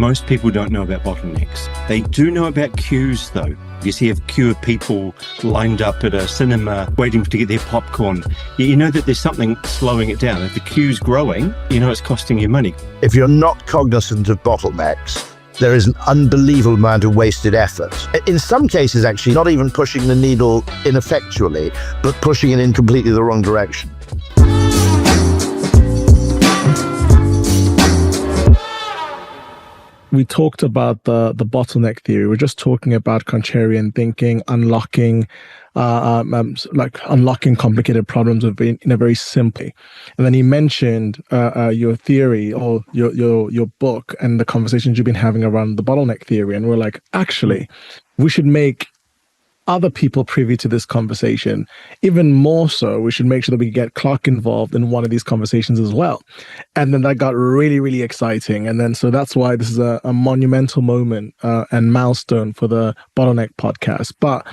Most people don't know about bottlenecks. They do know about queues, though. You see a queue of people lined up at a cinema waiting to get their popcorn. You know that there's something slowing it down. If the queue's growing, you know it's costing you money. If you're not cognizant of bottlenecks, there is an unbelievable amount of wasted effort. In some cases, actually, not even pushing the needle ineffectually, but pushing it in completely the wrong direction. We talked about the bottleneck theory. We're just talking about contrarian thinking, unlocking complicated problems in a very simply. And then he mentioned your theory or your book and the conversations you've been having around the bottleneck theory. And we're like, actually, we should make other people privy to this conversation. Even more so, we should make sure that we get Clarke involved in one of these conversations as well. And then that got really, really exciting. And then so that's why this is a monumental moment and milestone for the Bottleneck podcast. But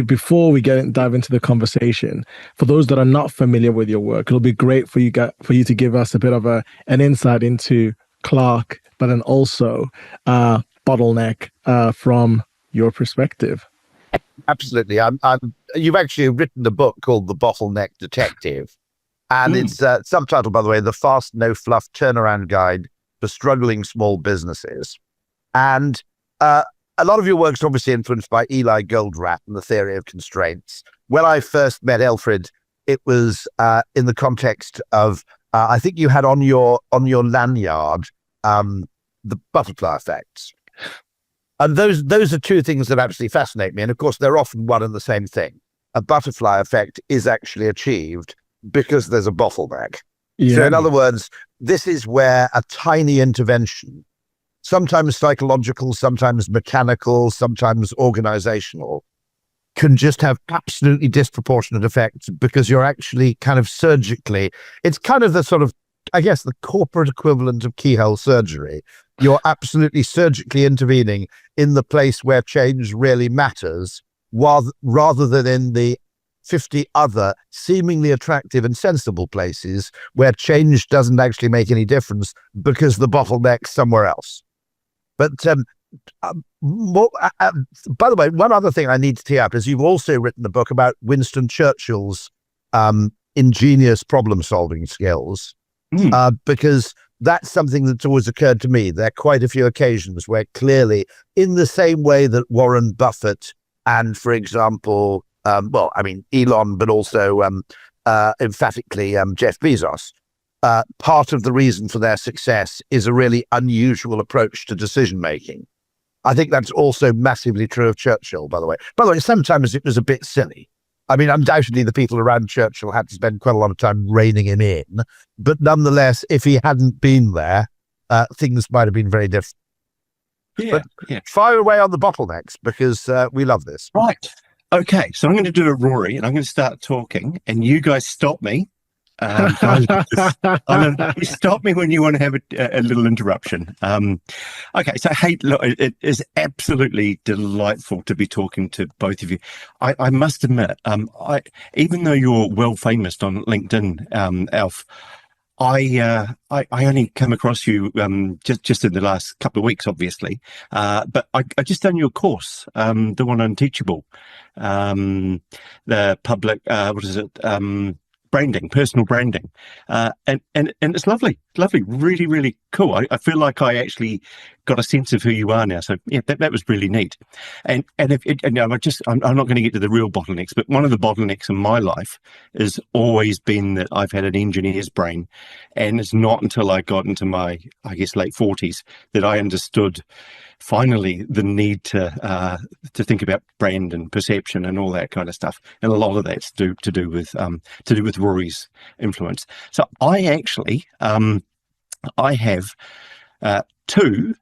before we dive into the conversation, for those that are not familiar with your work, it'll be great for you to give us a bit of an insight into Clarke, but then also Bottleneck from your perspective. Absolutely. You've actually written a book called The Bottleneck Detective, and it's subtitled, by the way, The Fast, No Fluff Turnaround Guide for Struggling Small Businesses. And a lot of your work's obviously influenced by Eli Goldratt and the theory of constraints. When I first met Elfried, it was in the context of, I think you had on your lanyard, the butterfly effects. And those are two things that absolutely fascinate me. And of course, they're often one and the same thing. A butterfly effect is actually achieved because there's a bottleneck. Yeah. So in other words, this is where a tiny intervention, sometimes psychological, sometimes mechanical, sometimes organizational, can just have absolutely disproportionate effects because you're actually kind of surgically, it's kind of the sort of, I guess, the corporate equivalent of keyhole surgery. You're absolutely surgically intervening in the place where change really matters, rather than in the 50 other seemingly attractive and sensible places where change doesn't actually make any difference because the bottleneck's somewhere else. But by the way, one other thing I need to tee up is you've also written a book about Winston Churchill's ingenious problem-solving skills, because that's something that's always occurred to me. There are quite a few occasions where clearly, in the same way that Warren Buffett and, for example, Elon, but also emphatically Jeff Bezos, part of the reason for their success is a really unusual approach to decision-making. I think that's also massively true of Churchill, by the way. By the way, sometimes it was a bit silly. I mean, undoubtedly, the people around Churchill had to spend quite a lot of time reining him in. But nonetheless, if he hadn't been there, things might have been very different. Yeah, but fire away on the bottlenecks, because we love this. Right. Okay. So I'm going to do a Rory, and I'm going to start talking, and you guys stop me. You stop me when you want to have a little interruption. Okay, so look, it is absolutely delightful to be talking to both of you. I must admit, even though you're well famous on LinkedIn, Alf, I only come across you just in the last couple of weeks, obviously. But I just done your course, the one on Teachable, the public, branding, personal branding, and it's lovely, really, really cool. I feel like I actually got a sense of who you are now. So yeah, that was really neat. And I'm not going to get to the real bottlenecks, but one of the bottlenecks in my life has always been that I've had an engineer's brain, and it's not until I got into my, I guess, late 40s that I understood finally the need to think about brand and perception and all that kind of stuff, and a lot of that's to do with Rory's influence. So I actually I have two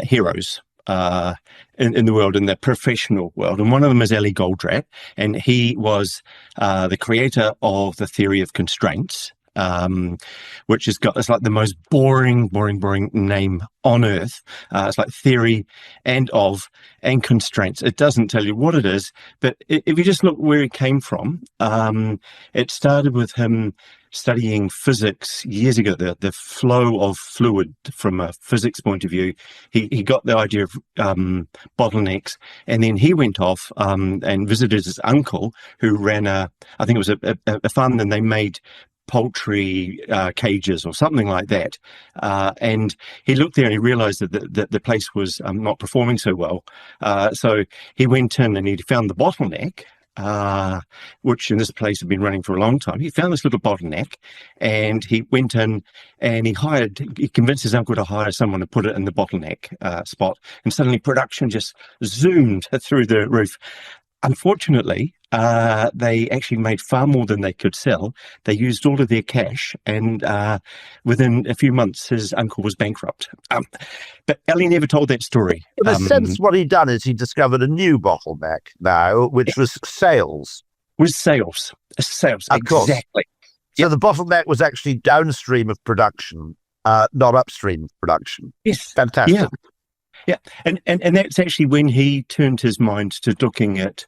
heroes in the world, in the professional world, and one of them is Eli Goldratt, and he was the creator of the theory of constraints, which has got, it's like the most boring name on earth. It's like theory and constraints. It doesn't tell you what it is, but if you just look where it came from, it started with him studying physics years ago, the flow of fluid from a physics point of view. He got the idea of bottlenecks, and then he went off and visited his uncle, who ran I think it was a farm, and they made poultry cages or something like that. And he looked there and he realized that the place was not performing so well. So he went in and he found the bottleneck, which in this place had been running for a long time. He found this little bottleneck, and he went in and he convinced his uncle to hire someone to put it in the bottleneck spot. And suddenly production just zoomed through the roof. Unfortunately, they actually made far more than they could sell. They used all of their cash, and within a few months, his uncle was bankrupt. But Ellie never told that story. In a sense, what he'd done is he discovered a new bottleneck now, which was sales. Was sales. Sales, of exactly. Course. So the bottleneck was actually downstream of production, not upstream of production. Yes. Fantastic. Yeah. And that's actually when he turned his mind to looking at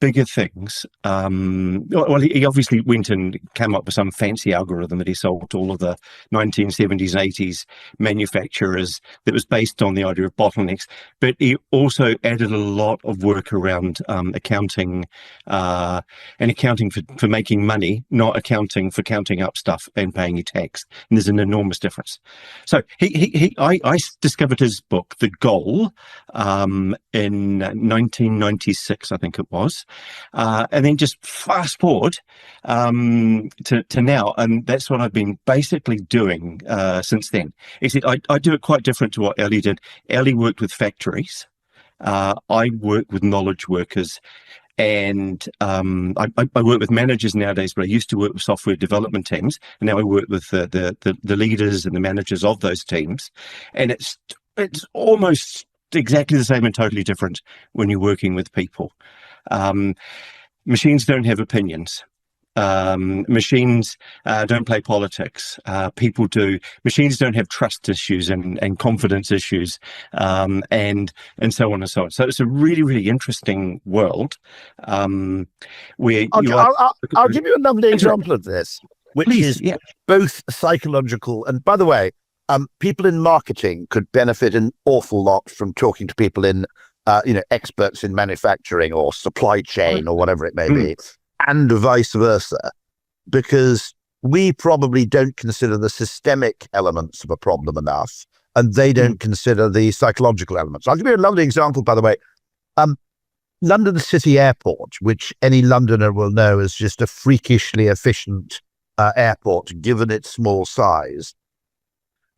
bigger things. Well, he obviously went and came up with some fancy algorithm that he sold to all of the 1970s and 80s manufacturers that was based on the idea of bottlenecks. But he also added a lot of work around accounting and accounting for making money, not accounting for counting up stuff and paying your tax. And there's an enormous difference. So I discovered his book, The Goal, in 1996, I think it was. And then just fast forward to now, and that's what I've been basically doing since then. Except I do it quite different to what Ellie did. Ellie worked with factories. I work with knowledge workers, and I work with managers nowadays, but I used to work with software development teams, and now I work with the leaders and the managers of those teams. And it's almost exactly the same and totally different when you're working with people. Machines don't have opinions. Machines don't play politics. People do. Machines don't have trust issues and confidence issues, and so on and so on. So it's a really, really interesting world. Where I'll give you another example of this, which is both psychological and, by the way, people in marketing could benefit an awful lot from talking to people in experts in manufacturing or supply chain or whatever it may be, and vice versa, because we probably don't consider the systemic elements of a problem enough, and they don't consider the psychological elements. I'll give you a lovely example, by the way. London City Airport, which any Londoner will know is just a freakishly efficient airport, given its small size.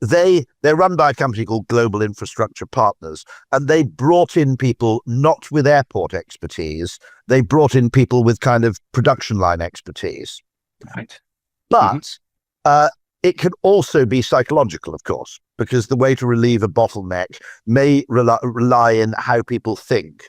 They're run by a company called Global Infrastructure Partners, and they brought in people not with airport expertise. They brought in people with kind of production line expertise. Right. But it can also be psychological, of course, because the way to relieve a bottleneck may rely in how people think.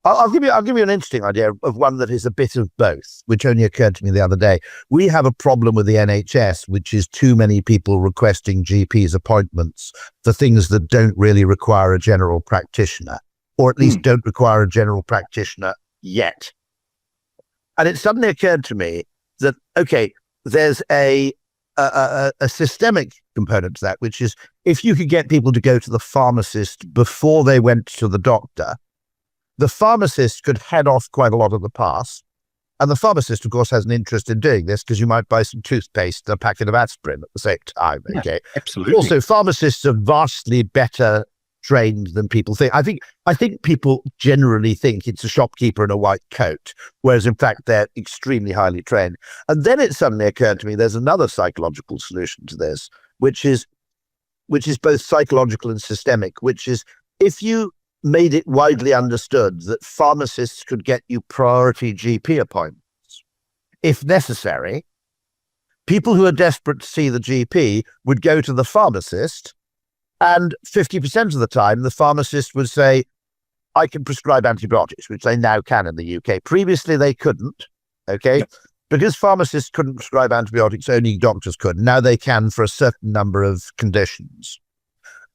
I'll give you an interesting idea of one that is a bit of both, which only occurred to me the other day. We have a problem with the NHS, which is too many people requesting GPs appointments for things that don't really require a general practitioner, or at least don't require a general practitioner yet. And it suddenly occurred to me that, okay, there's a systemic component to that, which is if you could get people to go to the pharmacist before they went to the doctor, the pharmacist could head off quite a lot of the pass. And the pharmacist, of course, has an interest in doing this because you might buy some toothpaste and a packet of aspirin at the same time. Okay, yeah, absolutely. Also, pharmacists are vastly better trained than people think. I think people generally think it's a shopkeeper in a white coat, whereas in fact they're extremely highly trained. And then it suddenly occurred to me there's another psychological solution to this, which is both psychological and systemic, which is if you made it widely understood that pharmacists could get you priority GP appointments. If necessary, people who are desperate to see the GP would go to the pharmacist, and 50% of the time, the pharmacist would say, I can prescribe antibiotics, which they now can in the UK. Previously, they couldn't, okay? Yep. Because pharmacists couldn't prescribe antibiotics, only doctors could. Now they can for a certain number of conditions.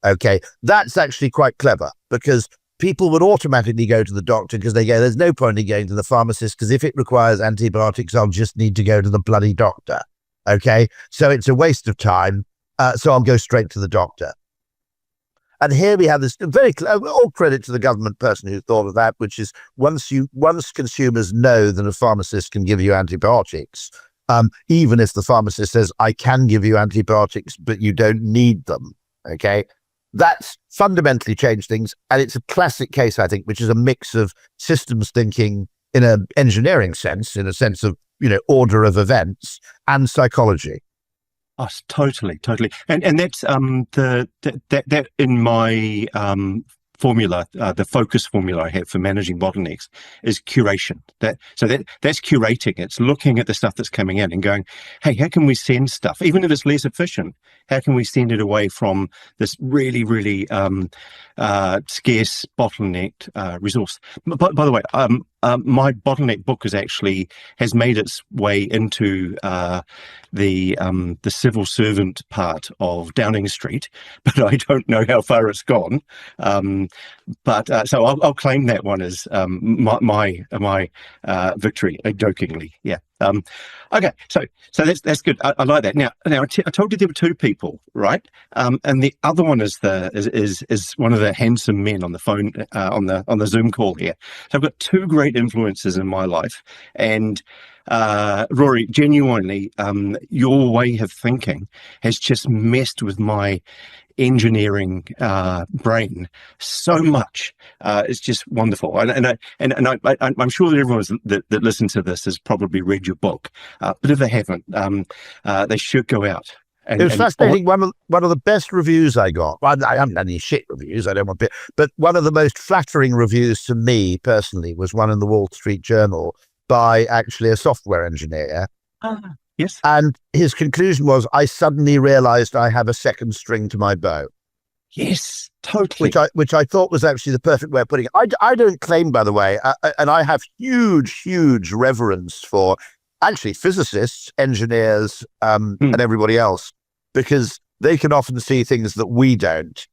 Okay, that's actually quite clever because people would automatically go to the doctor because they go, there's no point in going to the pharmacist because if it requires antibiotics, I'll just need to go to the bloody doctor. Okay, so it's a waste of time. So I'll go straight to the doctor. And here we have this all credit to the government person who thought of that, which is once consumers know that a pharmacist can give you antibiotics, even if the pharmacist says, I can give you antibiotics, but you don't need them. Okay. That's fundamentally changed things. And it's a classic case, I think, which is a mix of systems thinking in an engineering sense, in a sense of, order of events, and psychology. Oh, totally. And that's that in my formula, the focus formula I have for managing bottlenecks is curation. That's curating. It's looking at the stuff that's coming in and going, hey, how can we send stuff, even if it's less efficient? How can we send it away from this really, really scarce bottlenecked resource? By the way, my bottleneck book has made its way into the civil servant part of Downing Street, but I don't know how far it's gone. So I'll claim that one as my victory, jokingly. Yeah. Okay, so that's good. I like that. Now I told you there were two people, right? And the other one is one of the handsome men on the phone on the Zoom call here. So I've got two great influences in my life, and Rory, genuinely, your way of thinking has just messed with my engineering brain so much. It's just wonderful, and I'm sure that everyone that listens to this has probably read your book, but if they haven't, they should go out. It was fascinating. One of the best reviews I got. Well, I haven't had any shit reviews. I don't want to, but one of the most flattering reviews to me personally was one in the Wall Street Journal by actually a software engineer. Yes. And his conclusion was, I suddenly realized I have a second string to my bow. Yes, totally. Which I thought was actually the perfect way of putting it. I don't claim, by the way, and I have huge reverence for actually physicists, engineers, and everybody else, because they can often see things that we don't.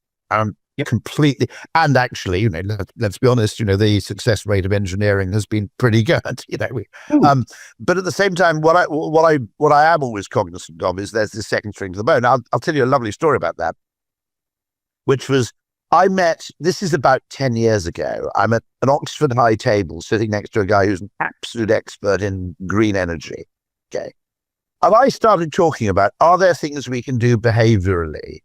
Completely. And actually, let's be honest, the success rate of engineering has been pretty good. But at the same time, what I am always cognizant of is there's this second string to the bow. Now, I'll tell you a lovely story about that, which was this is about 10 years ago. I'm at an Oxford high table sitting next to a guy who's an absolute expert in green energy. Okay. And I started talking about, are there things we can do behaviorally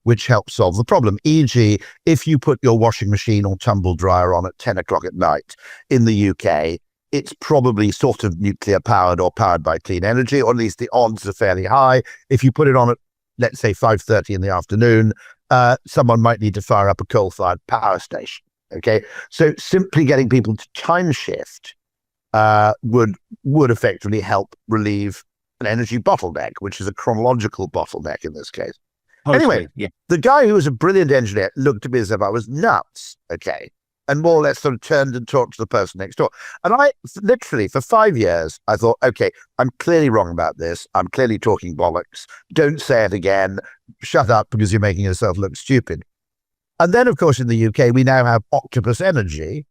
which help solve the problem? E.g., if you put your washing machine or tumble dryer on at 10 o'clock at night in the UK, it's probably sort of nuclear powered or powered by clean energy, or at least the odds are fairly high. If you put it on at, let's say, 5:30 in the afternoon, someone might need to fire up a coal-fired power station. Okay, so simply getting people to time shift would effectively help relieve an energy bottleneck, which is a chronological bottleneck in this case. Anyway, The guy who was a brilliant engineer looked at me as if I was nuts, okay, and more or less sort of turned and talked to the person next door. And I literally, for 5 years, I thought, okay, I'm clearly wrong about this. I'm clearly talking bollocks. Don't say it again. Shut up, because you're making yourself look stupid. And then, of course, in the UK, we now have Octopus Energy.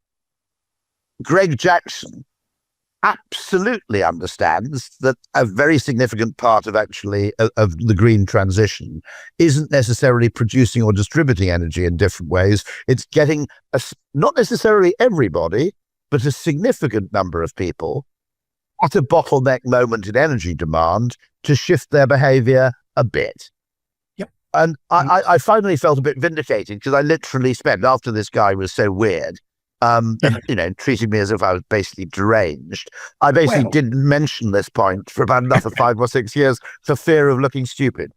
Greg Jackson absolutely understands that a very significant part of the green transition isn't necessarily producing or distributing energy in different ways. It's getting not necessarily everybody, but a significant number of people at a bottleneck moment in energy demand to shift their behavior a bit. Yep. And I finally felt a bit vindicated, because I literally spent, after this guy was so weird, treating me as if I was basically deranged, I basically didn't mention this point for about another 5 or 6 years for fear of looking stupid.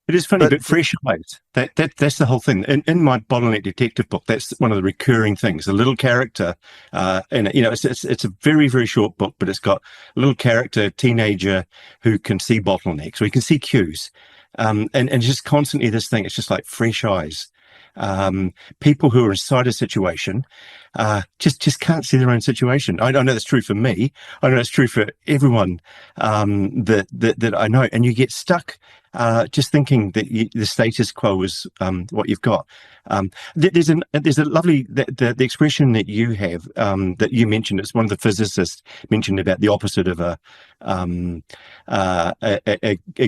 It is funny, but fresh eyes. That's the whole thing. In my Bottleneck Detective book, that's one of the recurring things. A little character, and it's a very, very short book, but it's got a little character, teenager, who can see bottlenecks, or he can see cues, and just constantly this thing. It's just like fresh eyes. People who are inside a situation just can't see their own situation. I know that's true for me. I know it's true for everyone that I know. And you get stuck just thinking that the status quo is what you've got. There's a lovely the expression that you have that you mentioned. It's one of the physicists mentioned about the opposite of a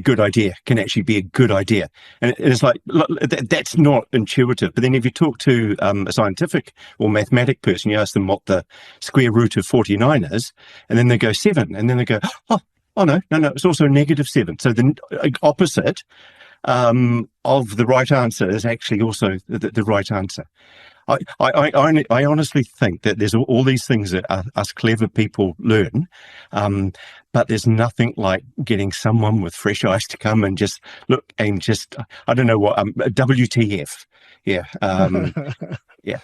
good idea can actually be a good idea, and it's like that's not intuitive. But then if you talk to a scientific or mathematic person, you ask them what the square root of 49 is, and then they go 7, and then they go, oh no, it's also -7. So the opposite of the right answer is actually also the right answer. I honestly think that there's all these things that us clever people learn, but there's nothing like getting someone with fresh eyes to come and just look and just, I don't know what, WTF. Yeah. Yeah.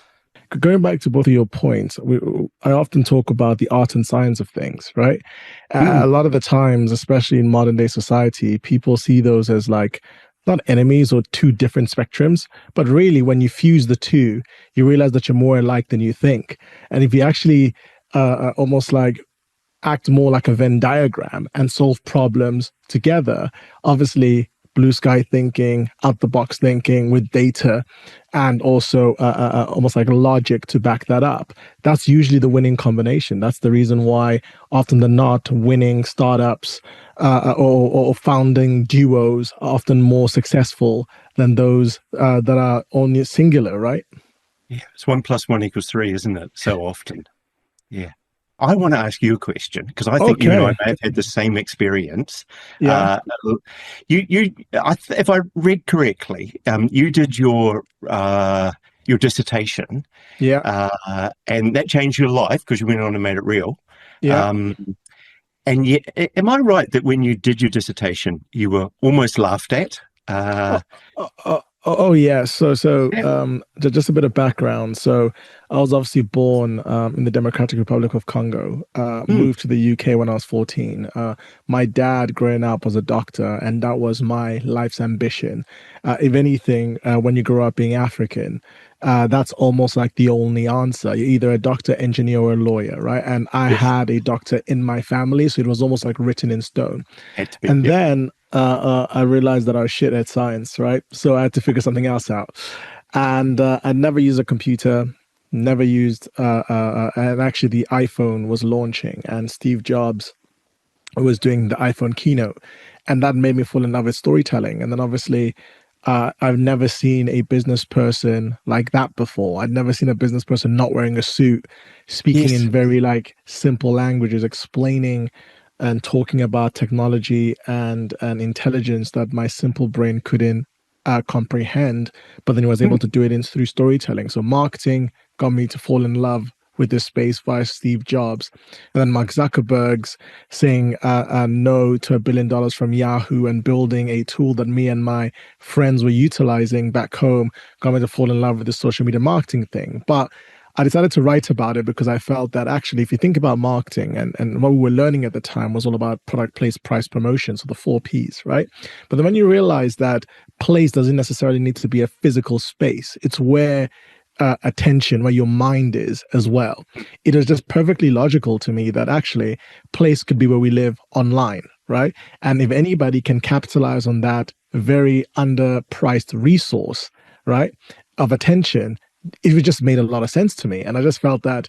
Going back to both of your points, I often talk about the art and science of things, right? A lot of the times, especially in modern day society, people see those as like not enemies or two different spectrums, but really when you fuse the two, you realize that you're more alike than you think. And if you actually almost like act more like a Venn diagram and solve problems together, obviously blue sky thinking, out the box thinking with data, and also almost like logic to back that up. That's usually the winning combination. That's the reason why often the not winning startups or founding duos are often more successful than those that are only singular, right? Yeah, it's 1 + 1 = 3, isn't it? So often. Yeah. I want to ask you a question because I think you and I may have had the same experience. Yeah. If I read correctly, you did your dissertation. Yeah. And that changed your life because you went on and made it real. Yeah. And yet, am I right that when you did your dissertation, you were almost laughed at? Yeah. So just a bit of background. So I was obviously born in the Democratic Republic of Congo, moved to the UK when I was 14. My dad growing up was a doctor, and that was my life's ambition. If anything, when you grow up being African, that's almost like the only answer. You're either a doctor, engineer, or a lawyer, right? And I had a doctor in my family, so it was almost like written in stone. Then I realized that I was shit at science, right? So I had to figure something else out. And I never used a computer, never used, and actually the iPhone was launching and Steve Jobs was doing the iPhone keynote. And that made me fall in love with storytelling. And then obviously, I've never seen a business person like that before. I'd never seen a business person not wearing a suit, speaking in very like simple languages, explaining and talking about technology and intelligence that my simple brain couldn't comprehend, but then he was able to do it through storytelling. So marketing got me to fall in love with this space via Steve Jobs. And then Mark Zuckerberg's saying no to $1 billion from Yahoo and building a tool that me and my friends were utilizing back home got me to fall in love with the social media marketing thing. But I decided to write about it because I felt that actually, if you think about marketing and what we were learning at the time was all about product, place, price, promotion. So the 4 Ps, right? But then when you realize that place doesn't necessarily need to be a physical space, it's where attention, where your mind is as well. It is just perfectly logical to me that actually place could be where we live online, right? And if anybody can capitalize on that very underpriced resource, right, of attention, it just made a lot of sense to me. And I just felt that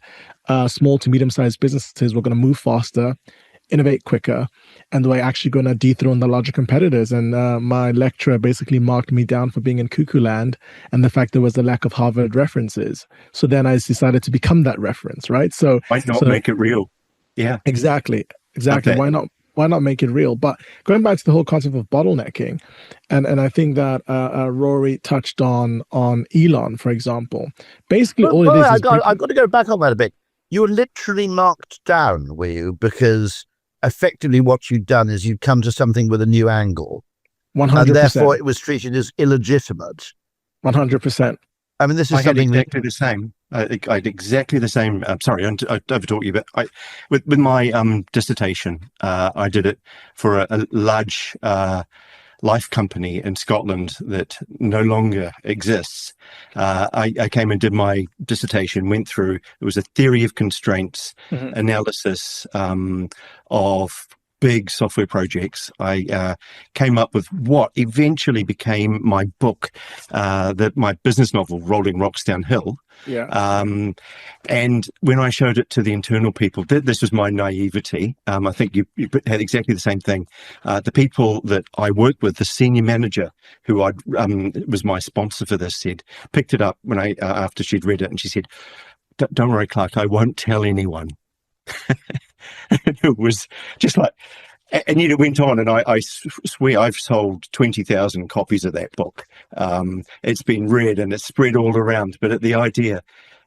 small to medium-sized businesses were going to move faster, innovate quicker, and they were actually going to dethrone the larger competitors. And my lecturer basically marked me down for being in cuckoo land and the fact there was a lack of Harvard references. So then I decided to become that reference, right? So why not make it real? Yeah, exactly. Why not make it real? But going back to the whole concept of bottlenecking, and I think that Rory touched on Elon, for example. Basically, all it is I've got to go back on that a bit. You were literally marked down, were you? Because effectively what you'd done is you'd come to something with a new angle. 100%. And therefore it was treated as illegitimate. 100%. I mean, this is something exactly the same. I had exactly the same. Sorry, I overtalked you, but with my dissertation, I did it for a large life company in Scotland that no longer exists. I came and did my dissertation, went through. It was a theory of constraints analysis of big software projects, I came up with what eventually became my book, my business novel, Rolling Rocks Downhill. Yeah. And when I showed it to the internal people, this was my naivety. I think you had exactly the same thing. The people that I worked with, the senior manager who was my sponsor for this, picked it up when after she'd read it, and she said, "Don't worry, Clarke, I won't tell anyone." It was just like, and yet it went on, and I swear I've sold 20,000 copies of that book. It's been read and it's spread all around. But the idea,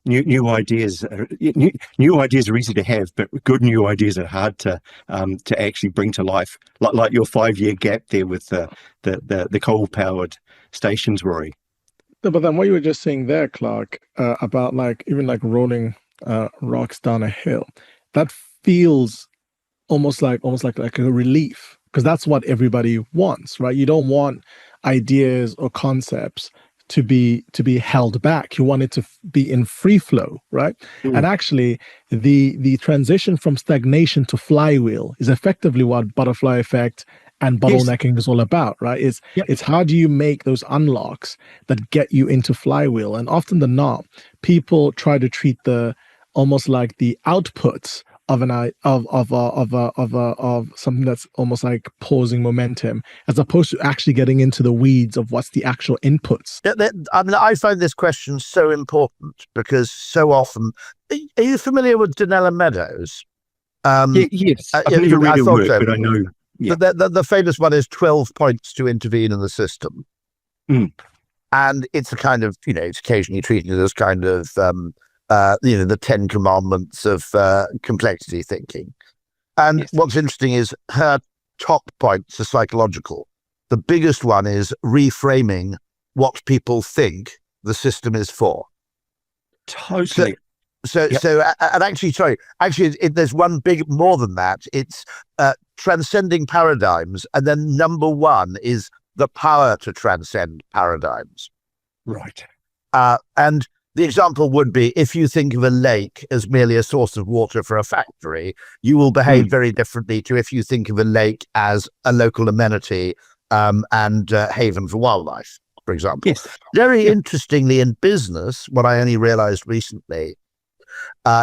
new ideas are easy to have, but good new ideas are hard to actually bring to life. Like your 5-year gap there with the coal powered stations, Rory. No, but then what you were just saying there, Clarke, about even rolling rocks down a hill, that feels almost like a relief, because that's what everybody wants, right? You don't want ideas or concepts to be held back. You want it to be in free flow, right? And actually, the transition from stagnation to flywheel is effectively what butterfly effect and bottlenecking is all about, right? It's how do you make those unlocks that get you into flywheel? And often than not, people try to treat almost like the outputs of something that's almost like pausing momentum, as opposed to actually getting into the weeds of what's the actual inputs. I find this question so important because so often, are you familiar with Dunella Meadows? Yes, I've never read her work, but I know. Yeah. The famous one is 12 points to intervene in the system. And it's a kind of, it's occasionally treated as kind of, the 10 commandments of complexity thinking. And what's interesting is her top points are psychological. The biggest one is reframing what people think the system is for. Totally. And actually, there's one big more than that. It's transcending paradigms, and then number one is the power to transcend paradigms. Right. And the example would be, if you think of a lake as merely a source of water for a factory, you will behave very differently to if you think of a lake as a local amenity and haven for wildlife, for example. Yes. Very interestingly, in business, what I only realized recently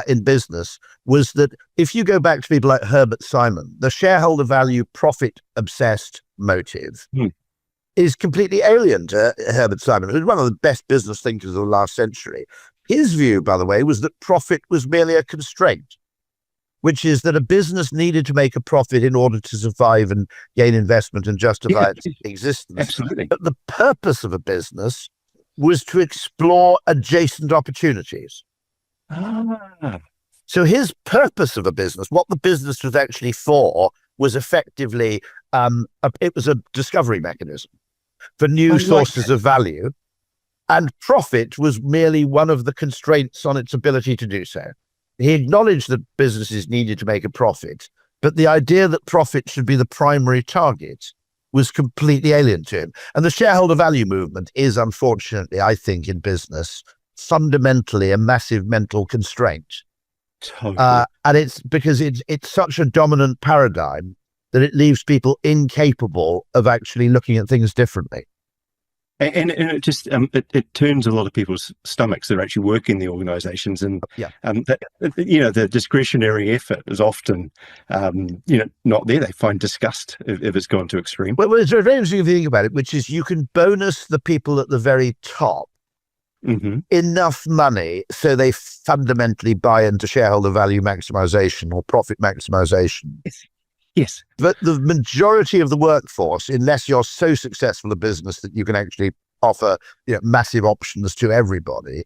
in business was that if you go back to people like Herbert Simon, the shareholder value profit obsessed motive is completely alien to Herbert Simon, who's one of the best business thinkers of the last century. His view, by the way, was that profit was merely a constraint, which is that a business needed to make a profit in order to survive and gain investment and justify its existence. Absolutely. But the purpose of a business was to explore adjacent opportunities. So his purpose of a business, what the business was actually for, was effectively it was a discovery mechanism for new sources of value, and profit was merely one of the constraints on its ability to do so. He acknowledged that businesses needed to make a profit, but the idea that profit should be the primary target was completely alien to him. And the shareholder value movement is, unfortunately, I think, in business, fundamentally a massive mental constraint. Totally. And it's because it's such a dominant paradigm that it leaves people incapable of actually looking at things differently. And it just it turns a lot of people's stomachs that actually work in the organisations, and the discretionary effort is often not there. They find disgust if it's gone to extreme. Well, it's very interesting if you think about it, which is you can bonus the people at the very top enough money so they fundamentally buy into shareholder value maximization or profit maximization. Yes. But the majority of the workforce, unless you're so successful a business that you can actually offer massive options to everybody,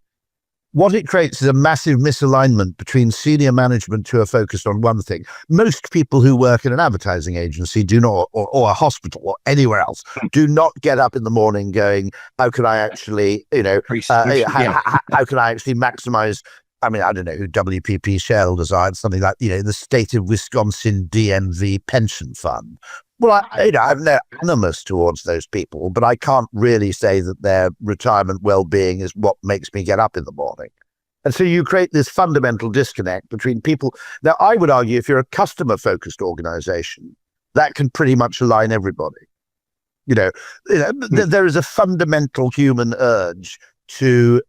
what it creates is a massive misalignment between senior management who are focused on one thing. Most people who work in an advertising agency do not, or a hospital or anywhere else, do not get up in the morning going, how can I actually, how can I actually maximize? I mean, I don't know who WPP shareholders are. It's something like, the state of Wisconsin DMV pension fund. Well, I have no animus towards those people, but I can't really say that their retirement well-being is what makes me get up in the morning. And so you create this fundamental disconnect between people. Now, I would argue if you're a customer-focused organization, that can pretty much align everybody. There is a fundamental human urge to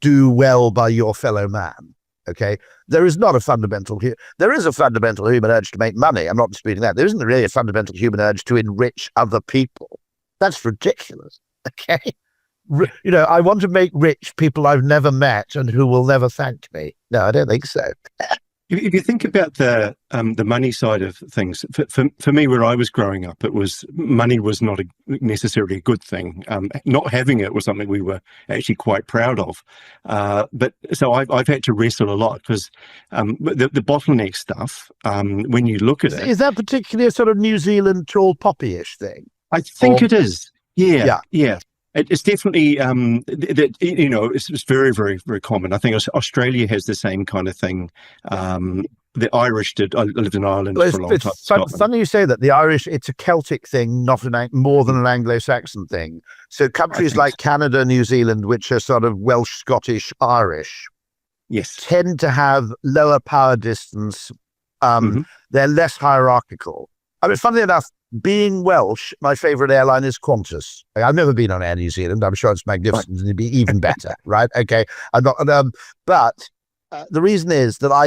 do well by your fellow man. Okay, there is a fundamental human urge to make money. I'm not disputing that. There isn't really a fundamental human urge to enrich other people. That's ridiculous. Okay, I want to make rich people I've never met and who will never thank me. No, I don't think so. If you think about the money side of things, for me, where I was growing up, money was not necessarily a good thing. Not having it was something we were actually quite proud of. But so I've had to wrestle a lot because the bottleneck stuff. When you look at it, is that particularly a sort of New Zealand tall poppy-ish thing? I think it is. Yeah. It's definitely it's very, very, very common. I think Australia has the same kind of thing. The Irish did. I lived in Ireland for a long time. It's funny you say that. The Irish, it's a Celtic thing, not more than an Anglo-Saxon thing. So countries like Canada, New Zealand, which are sort of Welsh, Scottish, Irish, yes, tend to have lower power distance. They're less hierarchical. I mean, funnily enough, being Welsh, my favourite airline is Qantas. I've never been on Air New Zealand. I'm sure it's magnificent and it'd be even better, right? Okay, I'm not. But the reason is that I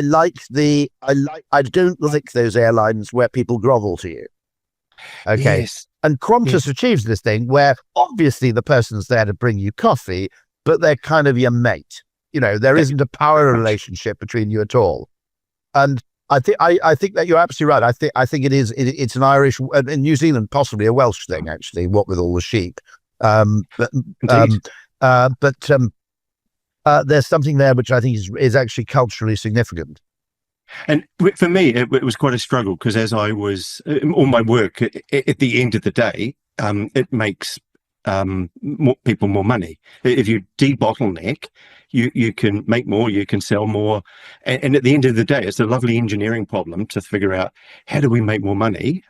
don't like those airlines where people grovel to you. Okay, yes. And Qantas achieves this thing where obviously the person's there to bring you coffee, but they're kind of your mate. There isn't a power relationship between you at all, and I think that you're absolutely right. I think it's an Irish, in New Zealand, possibly a Welsh thing, actually, what with all the sheep. But there's something there which I think is actually culturally significant. And for me, it was quite a struggle because as I was all my work, at the end of the day, it makes more people more money. If you de-bottleneck, you can make more, you can sell more, and at the end of the day, it's a lovely engineering problem to figure out how do we make more money.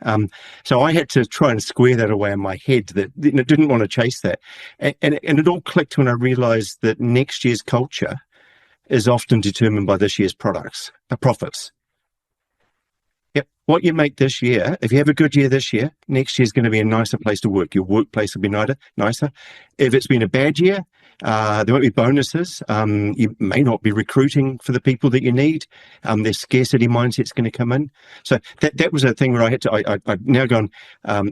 So I had to try and square that away in my head that didn't want to chase that, and it all clicked when I realised that next year's culture is often determined by this year's profits. Yep. What you make this year, if you have a good year this year, next year's going to be a nicer place to work. Your workplace will be nicer. If it's been a bad year, there won't be bonuses. You may not be recruiting for the people that you need. There's scarcity mindset's going to come in. So that was a thing where I had to, I've now gone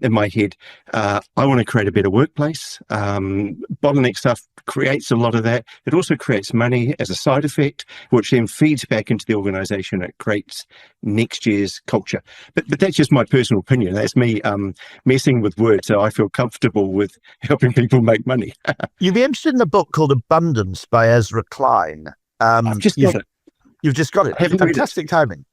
in my head, I want to create a better workplace. Bottleneck stuff creates a lot of that. It also creates money as a side effect, which then feeds back into the organization. It creates next year's culture. But that's just my personal opinion. That's me messing with words, so I feel comfortable with helping people make money. You'd be interested in a book called Abundance by Ezra Klein. I've just got it. You've just got it. Fantastic timing.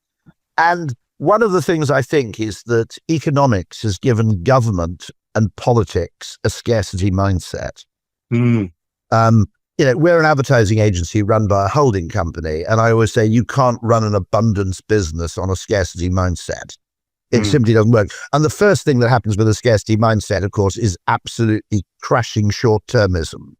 And one of the things I think is that economics has given government and politics a scarcity mindset. We're an advertising agency run by a holding company, and I always say you can't run an abundance business on a scarcity mindset. It simply doesn't work. And the first thing that happens with a scarcity mindset, of course, is absolutely crashing short-termism.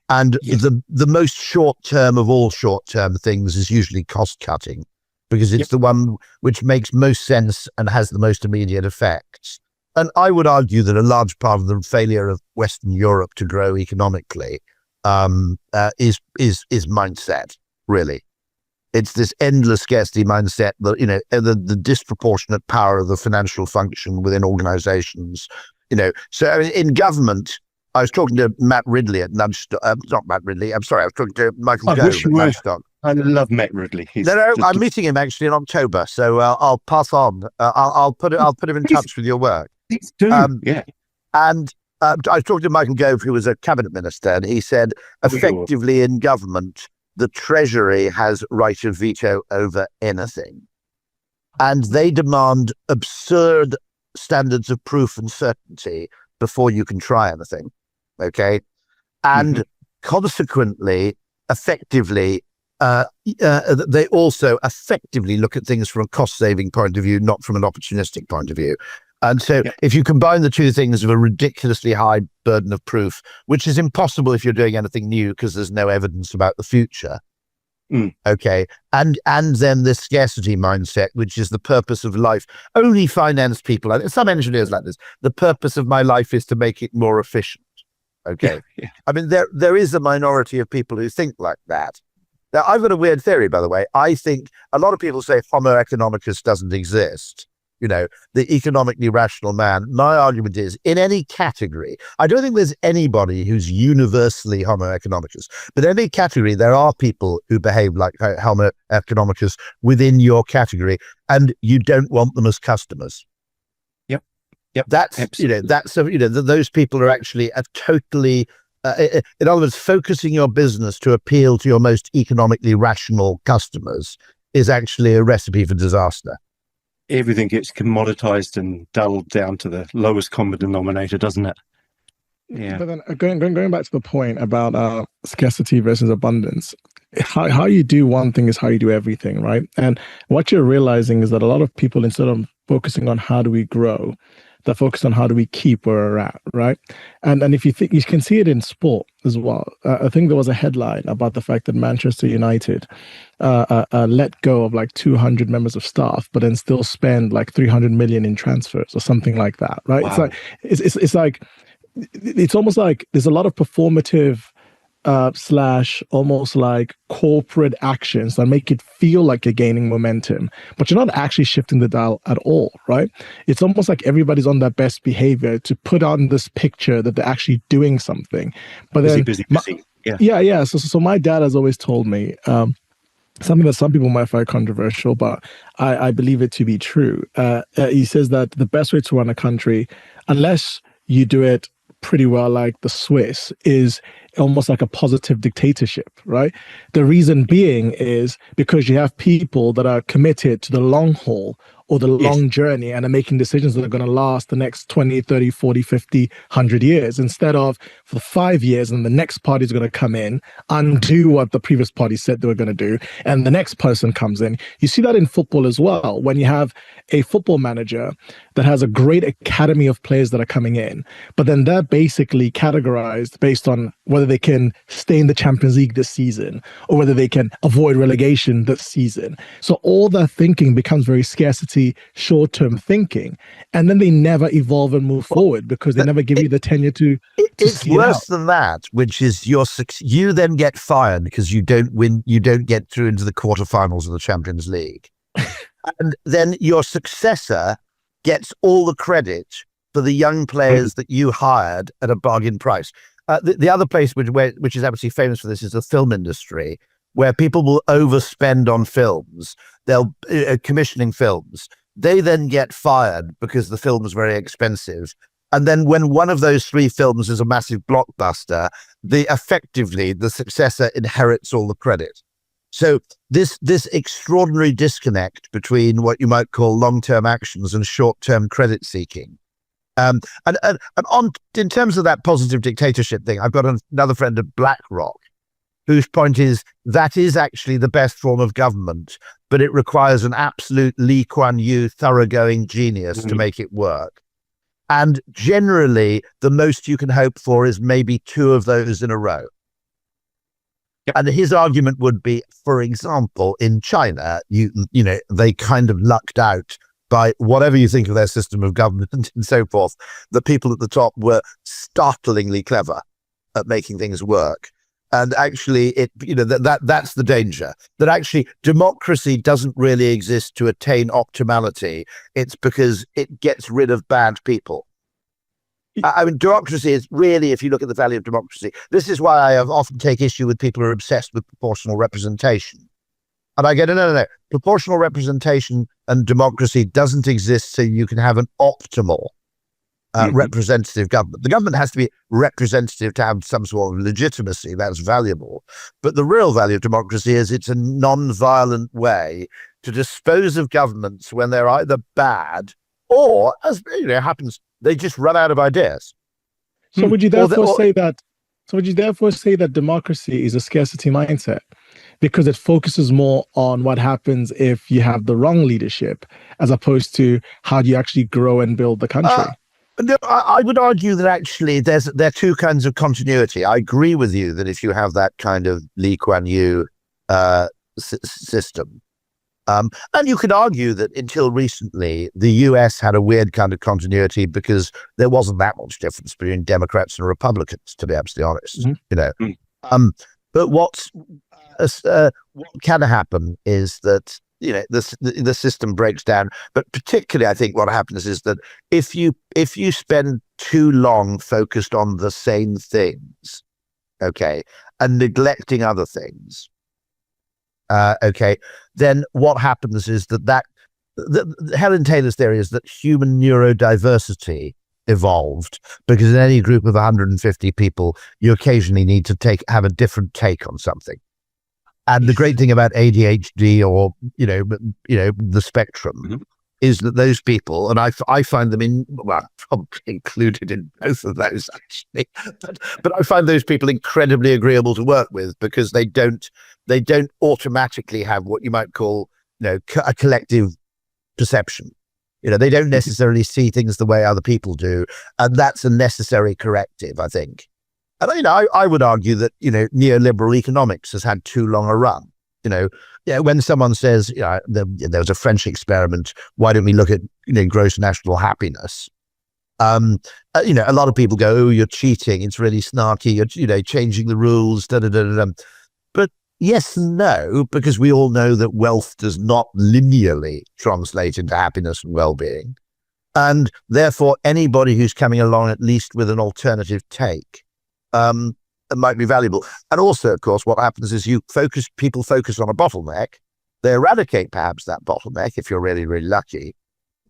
And the most short-term of all short-term things is usually cost-cutting, because it's the one which makes most sense and has the most immediate effects. And I would argue that a large part of the failure of Western Europe to grow economically is mindset, really. It's this endless scarcity mindset that, the disproportionate power of the financial function within organizations, So I mean, in government, I was talking to Matt Ridley at Nudgestock. Not Matt Ridley. I'm sorry. I was talking to Michael Gove at Nudgestock. I love Matt Ridley. I'm meeting him actually in October, so I'll pass on. I'll put him in touch with your work. Please do. And I was talking to Michael Gove, who was a cabinet minister, and he said, effectively in government, the Treasury has right of veto over anything. And they demand absurd standards of proof and certainty before you can try anything. Okay? And consequently, effectively, they also effectively look at things from a cost-saving point of view, not from an opportunistic point of view. And so if you combine the two things of a ridiculously high burden of proof, which is impossible if you're doing anything new because there's no evidence about the future, Okay. And then the scarcity mindset, which is the purpose of life. Only finance people, some engineers like this, the purpose of my life is to make it more efficient. Okay. Yeah. I mean, there is a minority of people who think like that. Now, I've got a weird theory, by the way. I think a lot of people say Homo economicus doesn't exist. The economically rational man. My argument is, in any category, I don't think there's anybody who's universally Homo economicus, but in any category, there are people who behave like Homo economicus within your category, and you don't want them as customers. Yep. That's, absolutely. Those people are actually a totally, in other words, focusing your business to appeal to your most economically rational customers is actually a recipe for disaster. Everything gets commoditized and dulled down to the lowest common denominator, doesn't it? Yeah. But then going back to the point about scarcity versus abundance, how you do one thing is how you do everything, right? And what you're realizing is that a lot of people, instead of focusing on how do we grow, they're focused on how do we keep where we're at, right? And if you think, you can see it in sport as well. I think there was a headline about the fact that Manchester United let go of like 200 members of staff, but then still spend like 300 million in transfers or something like that, right? Wow. It's almost like there's a lot of performative / almost like corporate actions that make it feel like you're gaining momentum, but you're not actually shifting the dial at all, right? It's almost like everybody's on their best behavior to put on this picture that they're actually doing something. But busy. Yeah. So my dad has always told me something that some people might find controversial, but I believe it to be true. He says that the best way to run a country, unless you do it pretty well like the Swiss, is almost like a positive dictatorship, right? The reason being is because you have people that are committed to the long haul or the long journey and are making decisions that are going to last the next 20, 30, 40, 50, 100 years, instead of for 5 years and the next party is going to come in, undo what the previous party said they were going to do, and the next person comes in. You see that in football as well, when you have a football manager that has a great academy of players that are coming in, but then they're basically categorized based on whether they can stay in the Champions League this season or whether they can avoid relegation this season. So all their thinking becomes very scarcity, short-term thinking, and then they never evolve and move forward because they never give you the tenure to it's worse than that, which is you then get fired because you don't win, you don't get through into the quarterfinals of the Champions League. And then your successor gets all the credit for the young players that you hired at a bargain price. The other place which is absolutely famous for this is the film industry, where people will overspend on films. They'll commissioning films. They then get fired because the film is very expensive. And then when one of those 3 films is a massive blockbuster, effectively the successor inherits all the credit. So this extraordinary disconnect between what you might call long-term actions and short-term credit seeking. And in terms of that positive dictatorship thing, I've got another friend at BlackRock, whose point is that is actually the best form of government, but it requires an absolute Lee Kuan Yew thoroughgoing genius to make it work. And generally, the most you can hope for is maybe 2 of those in a row. Yep. And his argument would be, for example, in China, they kind of lucked out by whatever you think of their system of government and so forth. The people at the top were startlingly clever at making things work. And actually, that's the danger. That actually democracy doesn't really exist to attain optimality. It's because it gets rid of bad people. I mean, democracy is really, if you look at the value of democracy, this is why I often take issue with people who are obsessed with proportional representation. And I get, no. Proportional representation and democracy doesn't exist so you can have an optimal representative government. The government has to be representative to have some sort of legitimacy. That's valuable. But the real value of democracy is it's a non-violent way to dispose of governments when they're either bad or, as happens, they just run out of ideas. So would you therefore say that? So would you therefore say that democracy is a scarcity mindset because it focuses more on what happens if you have the wrong leadership, as opposed to how do you actually grow and build the country? No, I would argue that actually there are 2 kinds of continuity. I agree with you that if you have that kind of Lee Kuan Yew system. And you could argue that until recently, the US had a weird kind of continuity because there wasn't that much difference between Democrats and Republicans, to be absolutely honest. But what can happen is that the system breaks down. But particularly, I think what happens is that if you spend too long focused on the same things, okay, and neglecting other things, then what happens is that Helen Taylor's theory is that human neurodiversity evolved because in any group of 150 people, you occasionally need to have a different take on something. And the great thing about ADHD or the spectrum is that those people, and I find them probably included in both of those actually, but I find those people incredibly agreeable to work with because they don't automatically have what you might call a collective perception. They don't necessarily see things the way other people do, and that's a necessary corrective, I think. And I would argue that neoliberal economics has had too long a run. When someone says there was a French experiment, why don't we look at gross national happiness? A lot of people go, oh, you're cheating, it's really snarky, you're changing the rules, da da da da. But yes and no, because we all know that wealth does not linearly translate into happiness and well-being, and therefore anybody who's coming along at least with an alternative take might be valuable. And also, of course, what happens is people focus on a bottleneck, they eradicate perhaps that bottleneck if you're really, really lucky,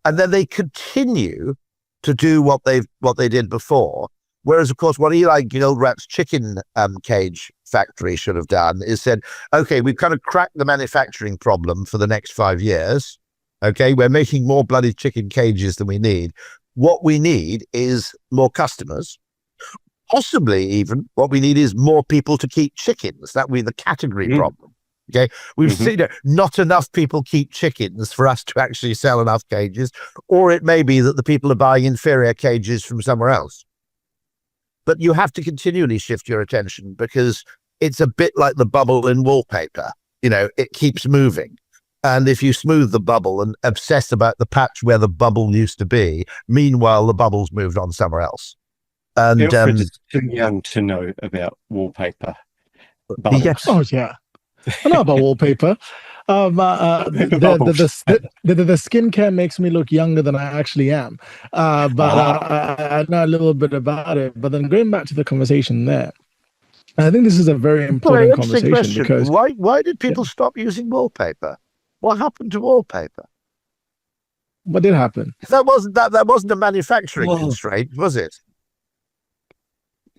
and then they continue to do what they did before. Whereas, of course, what Eli Gilrat's chicken cage factory should have done is said, okay, we've kind of cracked the manufacturing problem for the next 5 years. Okay, we're making more bloody chicken cages than we need. What we need is more customers. Possibly even what we need is more people to keep chickens. That would be the category problem. Okay, we've seen not enough people keep chickens for us to actually sell enough cages, or it may be that the people are buying inferior cages from somewhere else. But you have to continually shift your attention because it's a bit like the bubble in wallpaper. It keeps moving. And if you smooth the bubble and obsess about the patch where the bubble used to be, meanwhile, the bubble's moved on somewhere else. And Elfried is too young to know about wallpaper. Yes. Oh, yeah. I know about wallpaper. The skincare makes me look younger than I actually am. I know a little bit about it. But then going back to the conversation there, I think this is a very important conversation because why did people stop using wallpaper? What happened to wallpaper? What did happen? That wasn't a manufacturing constraint, was it?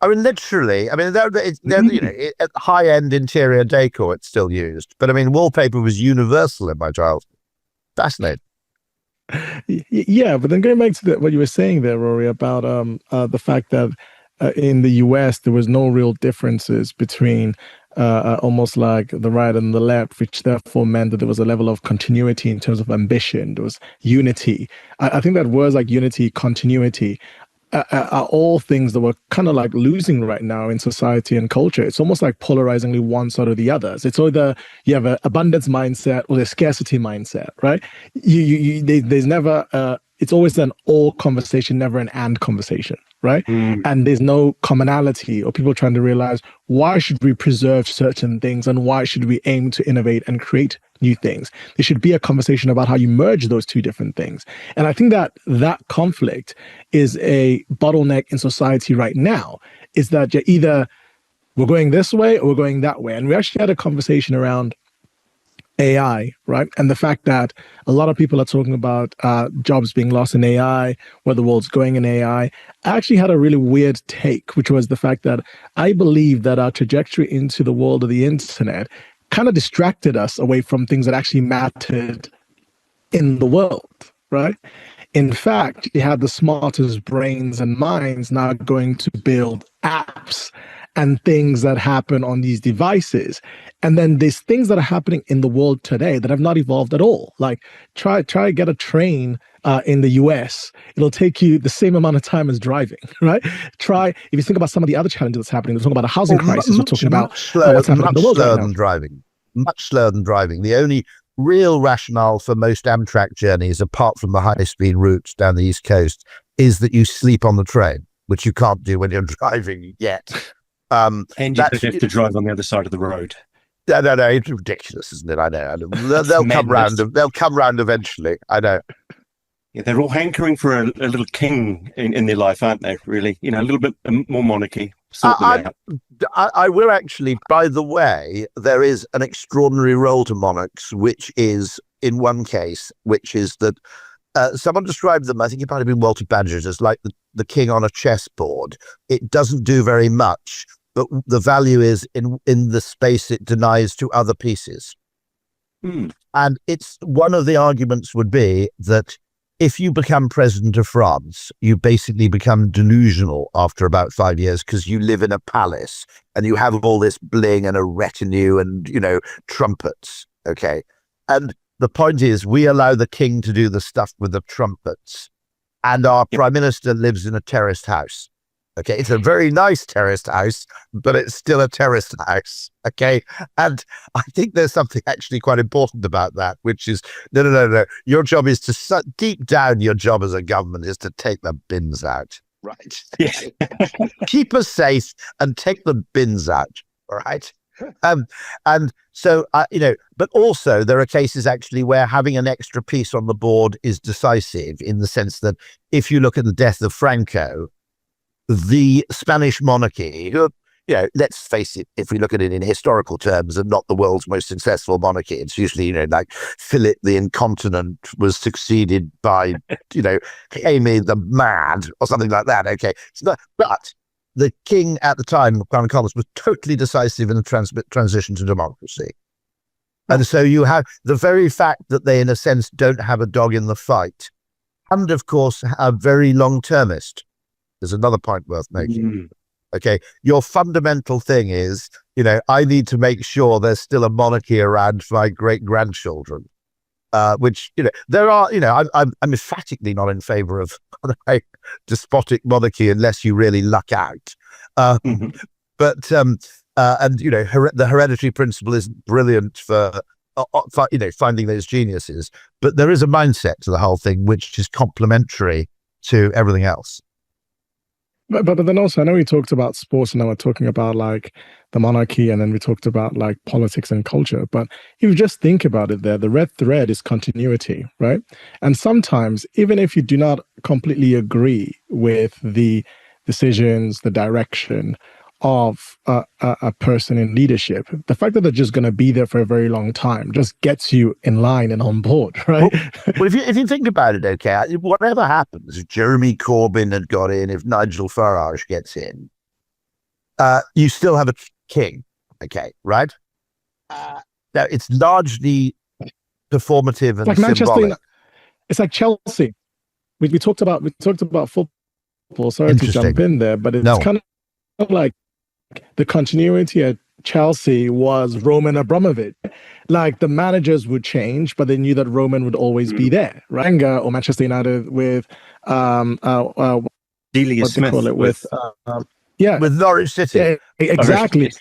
I mean, literally. I mean, at high-end interior decor, it's still used. But I mean, wallpaper was universal in my childhood. Fascinating. Yeah, but then going back to what you were saying there, Rory, about the fact that in the US there was no real differences between almost like the right and the left, which therefore meant that there was a level of continuity in terms of ambition. There was unity. I think that words like unity, continuity, are all things that we're kind of like losing right now in society and culture. It's almost like polarizingly one side or the other. It's either you have an abundance mindset or the scarcity mindset, right? There's never, it's always an or conversation, never an and conversation, right? And there's no commonality or people trying to realize why should we preserve certain things and why should we aim to innovate and create new things. There should be a conversation about how you merge those two different things. And I think that conflict is a bottleneck in society right now, is that either we're going this way or we're going that way. And we actually had a conversation around AI, right? And the fact that a lot of people are talking about jobs being lost in AI, where the world's going in AI. I actually had a really weird take, which was the fact that I believe that our trajectory into the world of the internet kind of distracted us away from things that actually mattered in the world, right? In fact, you had the smartest brains and minds now going to build apps and things that happen on these devices. And then there's things that are happening in the world today that have not evolved at all. Like try get a train in the US. It'll take you the same amount of time as driving, right? If you think about some of the other challenges that's happening, we're talking about a housing crisis, we're talking about what's happening in the world right now. Driving. much slower than driving. The only real rationale for most Amtrak journeys, apart from the high-speed routes down the East Coast, is that you sleep on the train, which you can't do when you're driving yet. And you don't have to drive on the other side of the road. No, it's ridiculous, isn't it? I know. They'll come round. They'll come round eventually. I know. Yeah, they're all hankering for a little king in their life, aren't they? Really, a little bit more monarchy. Sort them out. I will actually. By the way, there is an extraordinary role to monarchs, which is in one case, which is that someone described them. I think it might have been Walter Badgers as like the king on a chessboard. It doesn't do very much, but the value is in the space it denies to other pieces. And it's one of the arguments would be that if you become president of France, you basically become delusional after about 5 years because you live in a palace and you have all this bling and a retinue and, trumpets. Okay. And the point is, we allow the king to do the stuff with the trumpets, and our prime minister lives in a terraced house. Okay, it's a very nice terraced house, but it's still a terraced house. Okay, and I think there's something actually quite important about that, which is no. Your job is to deep down. Your job as a government is to take the bins out, right? Yes. Keep us safe and take the bins out. All right. And so but also there are cases actually where having an extra piece on the board is decisive, in the sense that if you look at the death of Franco, the Spanish monarchy, who, let's face it, if we look at it in historical terms, are not the world's most successful monarchy. It's usually, like Philip the Incontinent was succeeded by, Jaime the Mad or something like that. Okay. But the king at the time, Crown Carlos, was totally decisive in the transition to democracy. And so you have the very fact that they, in a sense, don't have a dog in the fight, and of course, are very long-termist. There's another point worth making. Okay, your fundamental thing is, I need to make sure there's still a monarchy around for my great-grandchildren, which, there are, I'm emphatically not in favor of a despotic monarchy unless you really luck out. But, the hereditary principle is brilliant for finding those geniuses. But there is a mindset to the whole thing, which is complementary to everything else. But then also, I know we talked about sports, and now we're talking about like the monarchy, and then we talked about like politics and culture. But if you just think about it, the red thread is continuity, right? And sometimes, even if you do not completely agree with the decisions, the direction of a person in leadership, the fact that they're just going to be there for a very long time just gets you in line and on board, right? Well, if you think about it, okay, whatever happens, if Jeremy Corbyn had got in, if Nigel Farage gets in, you still have a king, okay, right? Now, it's largely performative and like symbolic. It's like Chelsea. We talked about football. Sorry to jump in there, but it's kind of like the continuity at Chelsea was Roman Abramovich. Like the managers would change, but they knew that Roman would always be there. Right? Or Manchester United with Delia Smith with Norwich City. Yeah, exactly.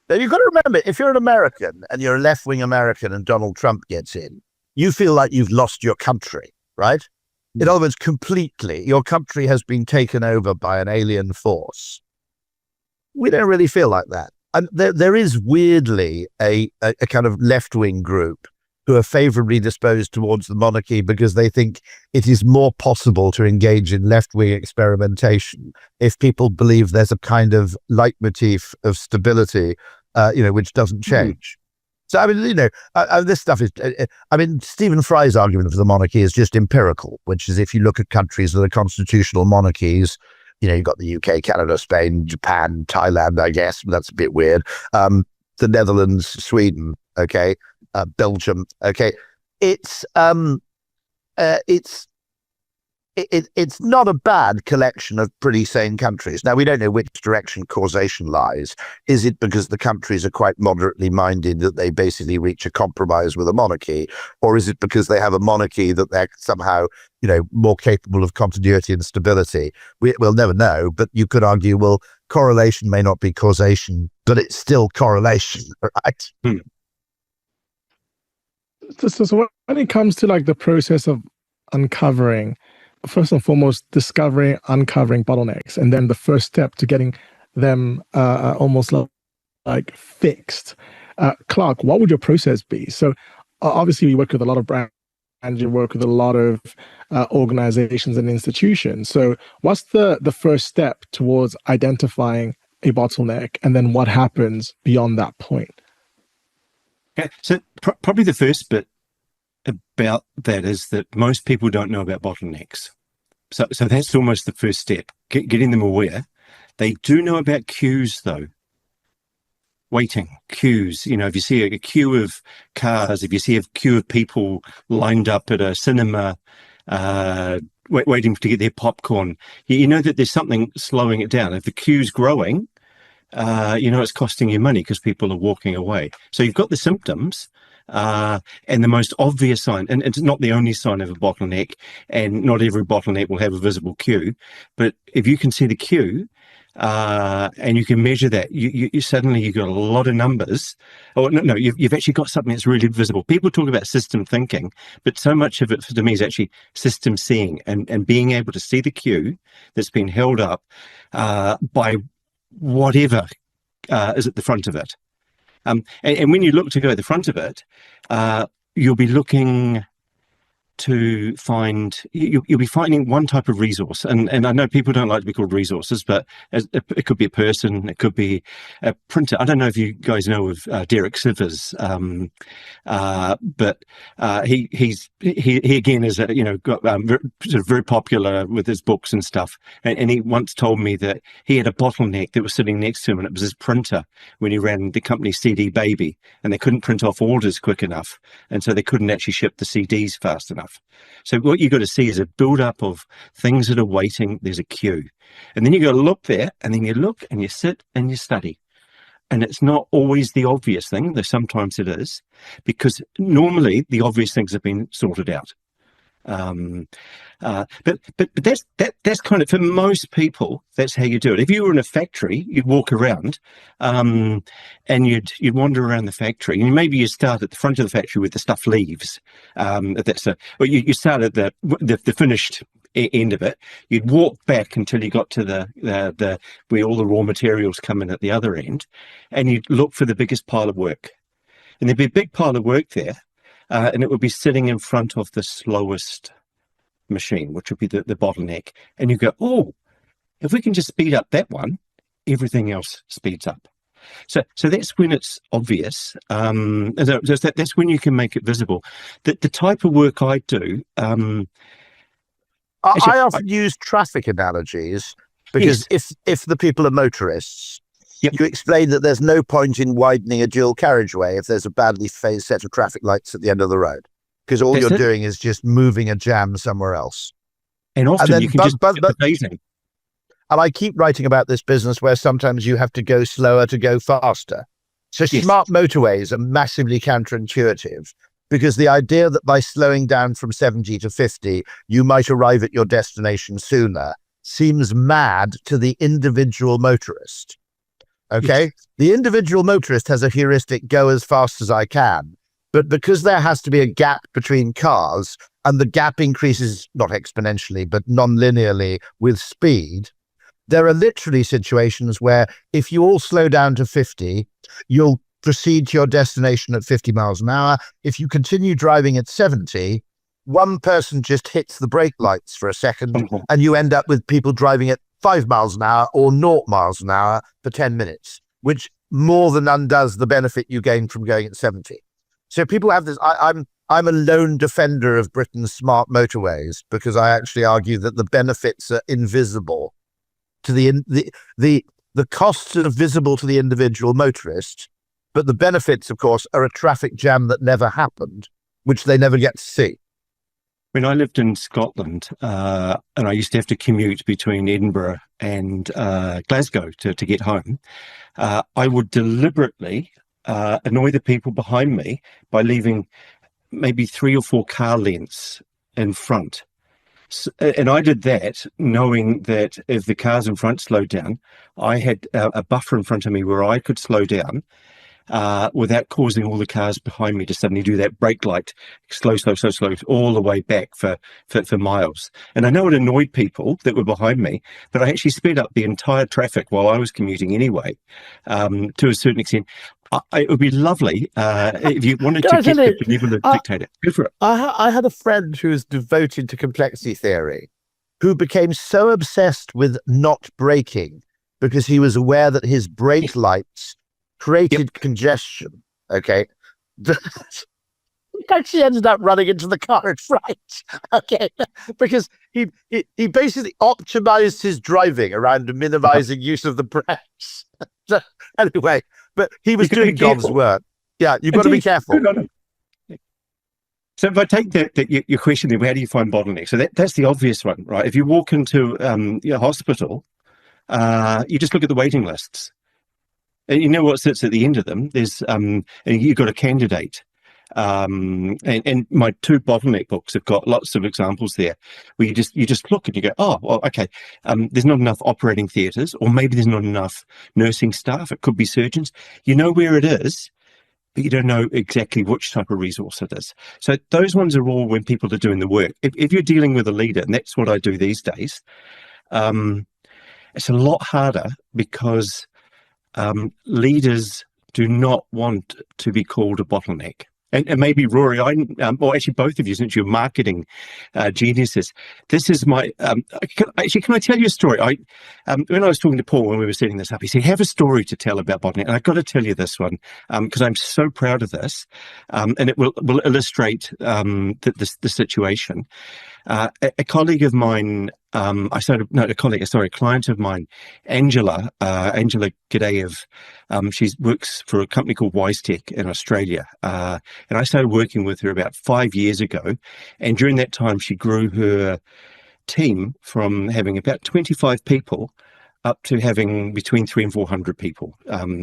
Now you've got to remember, if you're an American and you're a left-wing American and Donald Trump gets in, you feel like you've lost your country, right? In other words, completely, your country has been taken over by an alien force. We don't really feel like that. And there is weirdly a kind of left-wing group who are favorably disposed towards the monarchy because they think it is more possible to engage in left-wing experimentation if people believe there's a kind of leitmotif of stability, which doesn't change. So, I mean, this stuff is, Stephen Fry's argument for the monarchy is just empirical, which is if you look at countries that are constitutional monarchies, you've got the UK, Canada, Spain, Japan, Thailand, I guess. That's a bit weird. The Netherlands, Sweden, okay, Belgium, okay. It's not a bad collection of pretty sane countries. Now, we don't know which direction causation lies. Is it because the countries are quite moderately minded that they basically reach a compromise with a monarchy? Or is it because they have a monarchy that they're somehow, more capable of continuity and stability? We'll never know, but you could argue, well, correlation may not be causation, but it's still correlation, right? So when it comes to like the process of uncovering, first and foremost, discovering, uncovering bottlenecks, and then the first step to getting them almost like fixed. Clarke, what would your process be? So obviously we work with a lot of brands, you work with a lot of organizations and institutions. So what's the first step towards identifying a bottleneck, and then what happens beyond that point? Okay, so probably the first bit about that is that most people don't know about bottlenecks. So that's almost the first step, getting them aware. They do know about queues, though. Waiting, queues. You know, if you see a queue of cars, if you see a queue of people lined up at a cinema, waiting to get their popcorn, you know that there's something slowing it down. If the queue's growing, you know it's costing you money because people are walking away. So you've got the symptoms, and the most obvious sign, and it's not the only sign of a bottleneck, and not every bottleneck will have a visible queue, but if you can see the queue, and you can measure that, you suddenly you've got a lot of numbers. Oh no, you've actually got something that's really visible. People talk about system thinking, but so much of it to me is actually system seeing, and being able to see the queue that's been held up by whatever is at the front of it. And when you look to go at the front of it, you'll be looking to find, you'll be finding one type of resource. And I know people don't like to be called resources, but it could be a person, it could be a printer. I don't know if you guys know of Derek Sivers, but he again is, sort of very popular with his books and stuff. And he once told me that he had a bottleneck that was sitting next to him, and it was his printer when he ran the company CD Baby, and they couldn't print off orders quick enough. And so they couldn't actually ship the CDs fast enough. So what you've got to see is a build-up of things that are waiting. There's a queue. And then you go look there, and then you look and you sit and you study. And it's not always the obvious thing, though sometimes it is, because normally the obvious things have been sorted out. But that's kind of, for most people, that's how you do it. If you were in a factory, you'd walk around, and you'd wander around the factory, and maybe you start at the front of the factory where the stuff leaves. You start at the finished end of it. You'd walk back until you got to the where all the raw materials come in at the other end, and you'd look for the biggest pile of work, and there'd be a big pile of work there. And it would be sitting in front of the slowest machine, which would be the bottleneck. And you go, oh, if we can just speed up that one, everything else speeds up. So that's when it's obvious. That's when you can make it visible. The type of work I do. I often use traffic analogies because if the people are motorists, yep, you explain that there's no point in widening a dual carriageway if there's a badly phased set of traffic lights at the end of the road, because all you're doing is just moving a jam somewhere else. And often you can just phasing. And I keep writing about this business where sometimes you have to go slower to go faster. So smart motorways are massively counterintuitive, because the idea that by slowing down from 70 to 50, you might arrive at your destination sooner seems mad to the individual motorist. Okay, the individual motorist has a heuristic, go as fast as I can. But because there has to be a gap between cars, and the gap increases not exponentially, but non-linearly with speed, there are literally situations where if you all slow down to 50, you'll proceed to your destination at 50 miles an hour. If you continue driving at 70, one person just hits the brake lights for a second, and you end up with people driving at 5 miles an hour or 0 miles an hour for 10 minutes, which more than undoes the benefit you gain from going at 70. So people have this, I'm a lone defender of Britain's smart motorways, because I actually argue that the benefits are invisible to the costs are visible to the individual motorist, but the benefits, of course, are a traffic jam that never happened, which they never get to see. When I lived in Scotland, and I used to have to commute between Edinburgh and Glasgow to get home, I would deliberately annoy the people behind me by leaving maybe 3 or 4 car lengths in front. And I did that knowing that if the cars in front slowed down, I had a buffer in front of me where I could slow down, without causing all the cars behind me to suddenly do that brake light, slow, all the way back for miles. And I know it annoyed people that were behind me, but I actually sped up the entire traffic while I was commuting anyway, to a certain extent. It would be lovely if you wanted to get the benevolent dictator. Go for it. I had a friend who was devoted to complexity theory, who became so obsessed with not braking because he was aware that his brake lights created congestion. Okay. He actually ended up running into the car in front. Okay. Because he basically optimized his driving around minimizing use of the brakes. Anyway, but he was doing God's work. Yeah, you've got to be careful. So if I take your question there, how do you find bottlenecks? So that's the obvious one, right? If you walk into your hospital, you just look at the waiting lists. And you know what sits at the end of them? There's and you've got a candidate. And my 2 bottleneck books have got lots of examples there where you just look and you go, oh, well, okay, there's not enough operating theatres, or maybe there's not enough nursing staff. It could be surgeons. You know where it is, but you don't know exactly which type of resource it is. So those ones are all when people are doing the work. If you're dealing with a leader, and that's what I do these days, it's a lot harder because leaders do not want to be called a bottleneck. And maybe Rory, or actually both of you, since you're marketing geniuses, this is my. Can I tell you a story? When I was talking to Paul when we were setting this up, he said, "Have a story to tell about bottleneck." And I've got to tell you this one because I'm so proud of this, and it will illustrate the situation. A colleague of mine, a client of mine, Angela Gadeev, she works for a company called WiseTech in Australia. And I started working with her about 5 years ago. And during that time, she grew her team from having about 25 people up to having between 300 and 400 people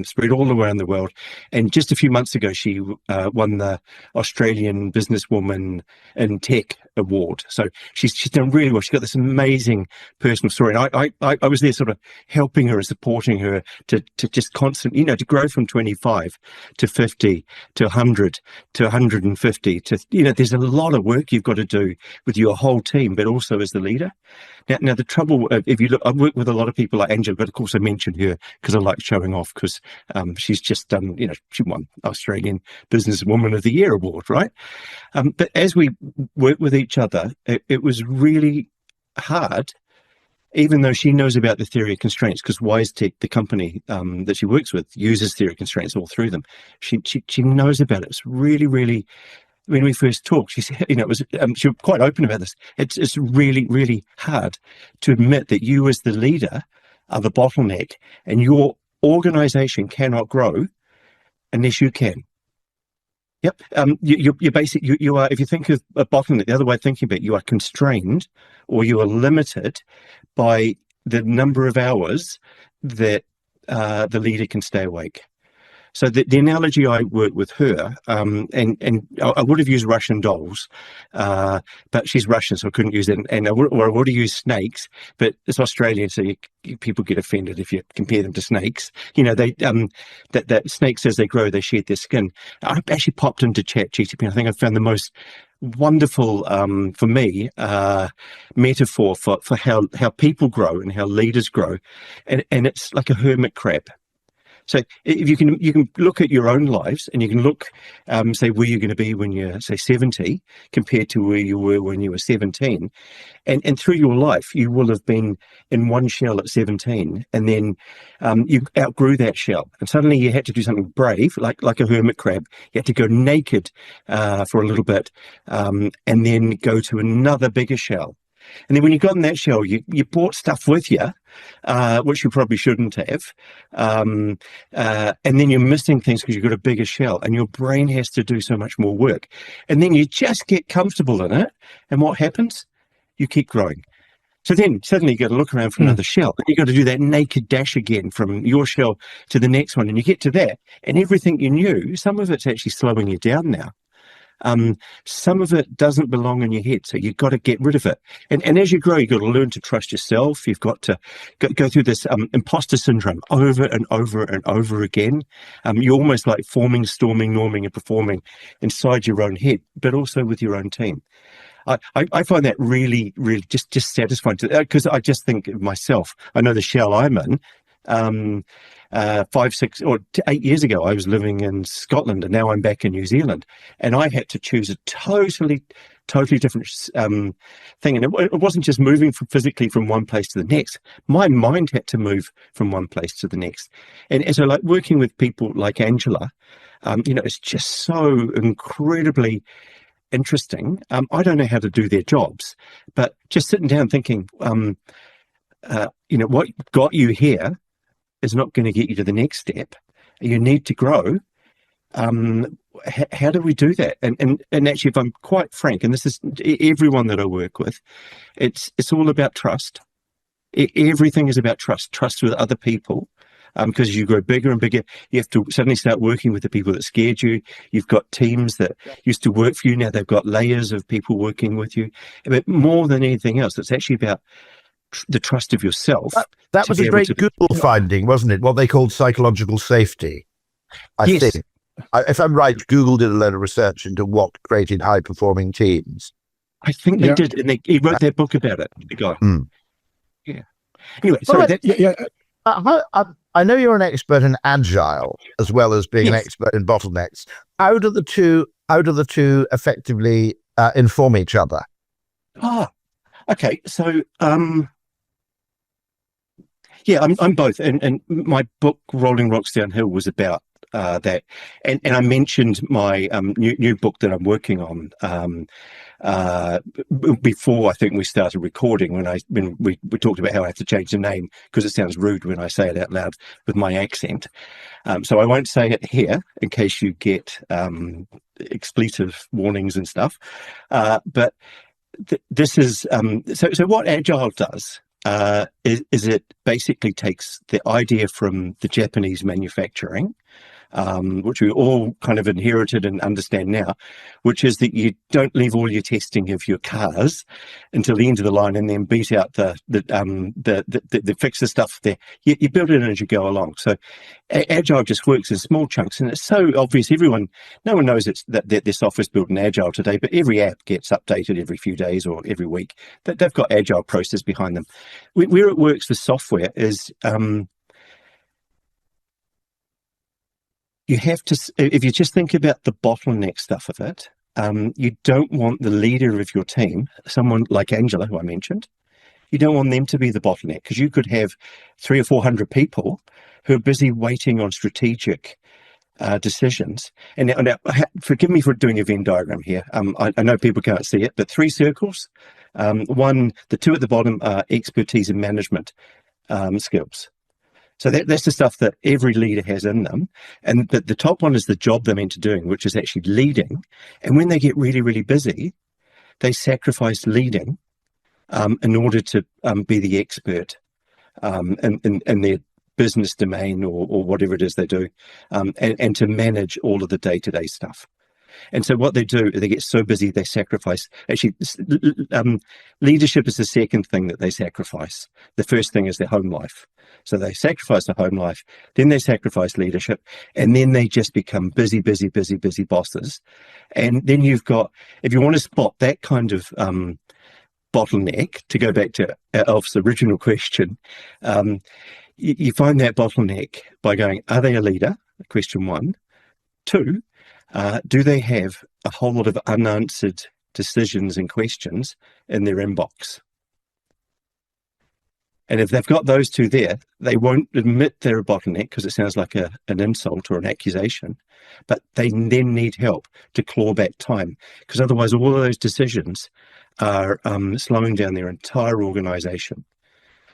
spread all around the world. And just a few months ago, she won the Australian Businesswoman in Tech Award. So she's done really well. She's got this amazing personal story. And I was there sort of helping her and supporting her to just constantly, to grow from 25 to 50 to 100 to 150 to, there's a lot of work you've got to do with your whole team, but also as the leader. Now the trouble, if you look, I've worked with a lot of people like Angela, but of course I mentioned her because I like showing off because she's just done, she won Australian Businesswoman of the Year award, right? But as we work with each other, it was really hard, even though she knows about the theory of constraints, because WiseTech, the company that she works with, uses theory of constraints all through them. She knows about it. It's really, really. When we first talked, she said, it was she was quite open about this. It's really, really hard to admit that you, as the leader, are the bottleneck, and your organization cannot grow unless you can. Yep. You're basically, you are, if you think of a bottleneck, the other way of thinking about it, you are constrained or you are limited by the number of hours that the leader can stay awake. So the analogy I worked with her, and I would have used Russian dolls, but she's Russian, so I couldn't use it. And I would have used snakes, but it's Australian, so people get offended if you compare them to snakes. That snakes, as they grow, they shed their skin. I actually popped into ChatGPT. I think I found the most wonderful, for me, metaphor for how people grow and how leaders grow, and it's like a hermit crab. So if you can look at your own lives, and you can look, say, where you're going to be when you're, say, 70 compared to where you were when you were 17. And through your life, you will have been in one shell at 17, and then you outgrew that shell. And suddenly you had to do something brave, like a hermit crab. You had to go naked for a little bit, and then go to another bigger shell. And then when you got in that shell, you brought stuff with you, which you probably shouldn't have. And then you're missing things because you've got a bigger shell, and your brain has to do so much more work. And then you just get comfortable in it. And what happens? You keep growing. So then suddenly you got to look around for another shell. And you got to do that naked dash again from your shell to the next one. And you get to that, and everything you knew, some of it's actually slowing you down now. some of it doesn't belong in your head, so you've got to get rid of it. And as you grow, you've got to learn to trust yourself. You've got to go through this imposter syndrome over and over and over again. You're almost like forming, storming, norming, and performing inside your own head, but also with your own team. I find that really, really just satisfying, because I just think of myself. I know the shell I'm in. 5, 6, or 8 years ago, I was living in Scotland, and now I'm back in New Zealand, and I had to choose a totally different thing. And it wasn't just moving physically from one place to the next. My mind had to move from one place to the next. And so, like, working with people like Angela, it's just so incredibly interesting. I don't know how to do their jobs, but just sitting down thinking, what got you here is not going to get you to the next step. You need to grow. How do we do that? And actually, if I'm quite frank, and this is everyone that I work with, it's all about trust. Everything is about trust with other people. Because as you grow bigger and bigger, you have to suddenly start working with the people that scared you. You've got teams that used to work for you. Now they've got layers of people working with you. But more than anything else, it's actually about the trust of yourself. That was a great Google finding, wasn't it? What they called psychological safety. I think. If I'm right, Google did a lot of research into what created high-performing teams. I think they did, and he wrote their book about it, the guy. Yeah. Anyway, sorry. I know you're an expert in agile as well as being an expert in bottlenecks. How do the two effectively inform each other? Okay. So, I'm both, and my book Rolling Rocks Downhill was about that, and I mentioned my new book that I'm working on before I think we started recording, when we talked about how I have to change the name because it sounds rude when I say it out loud with my accent. So I won't say it here in case you get expletive warnings and stuff. But this is so what Agile does is it basically takes the idea from the Japanese manufacturing, which we all kind of inherited and understand now, which is that you don't leave all your testing of your cars until the end of the line and then beat out the fix the stuff there. You build it in as you go along. So Agile just works in small chunks, and it's so obvious. No one knows that their software's built in Agile today, but every app gets updated every few days or every week. They've got Agile process behind them. Where it works with software is you have to, if you just think about the bottleneck stuff of it, you don't want the leader of your team, someone like Angela, who I mentioned, you don't want them to be the bottleneck, because you could have 300 or 400 people who are busy waiting on strategic decisions. And now, forgive me for doing a Venn diagram here. I know people can't see it, but 3 circles. The 2 at the bottom are expertise and management skills. So that's the stuff that every leader has in them. And the top one is the job they're meant to doing, which is actually leading. And when they get really, really busy, they sacrifice leading in order to be the expert in their business domain or whatever it is they do, and to manage all of the day-to-day stuff. And so what they do, they get so busy, they sacrifice. Actually, leadership is the second thing that they sacrifice. The first thing is their home life. So they sacrifice the home life, then they sacrifice leadership, and then they just become busy bosses. And then you've got, if you want to spot that kind of bottleneck, to go back to Alf's original question, you find that bottleneck by going, are they a leader? Question 1. 2, do they have a whole lot of unanswered decisions and questions in their inbox? And if they've got those 2 there, they won't admit they're a bottleneck because it sounds like an insult or an accusation, but they then need help to claw back time, because otherwise all of those decisions are slowing down their entire organization.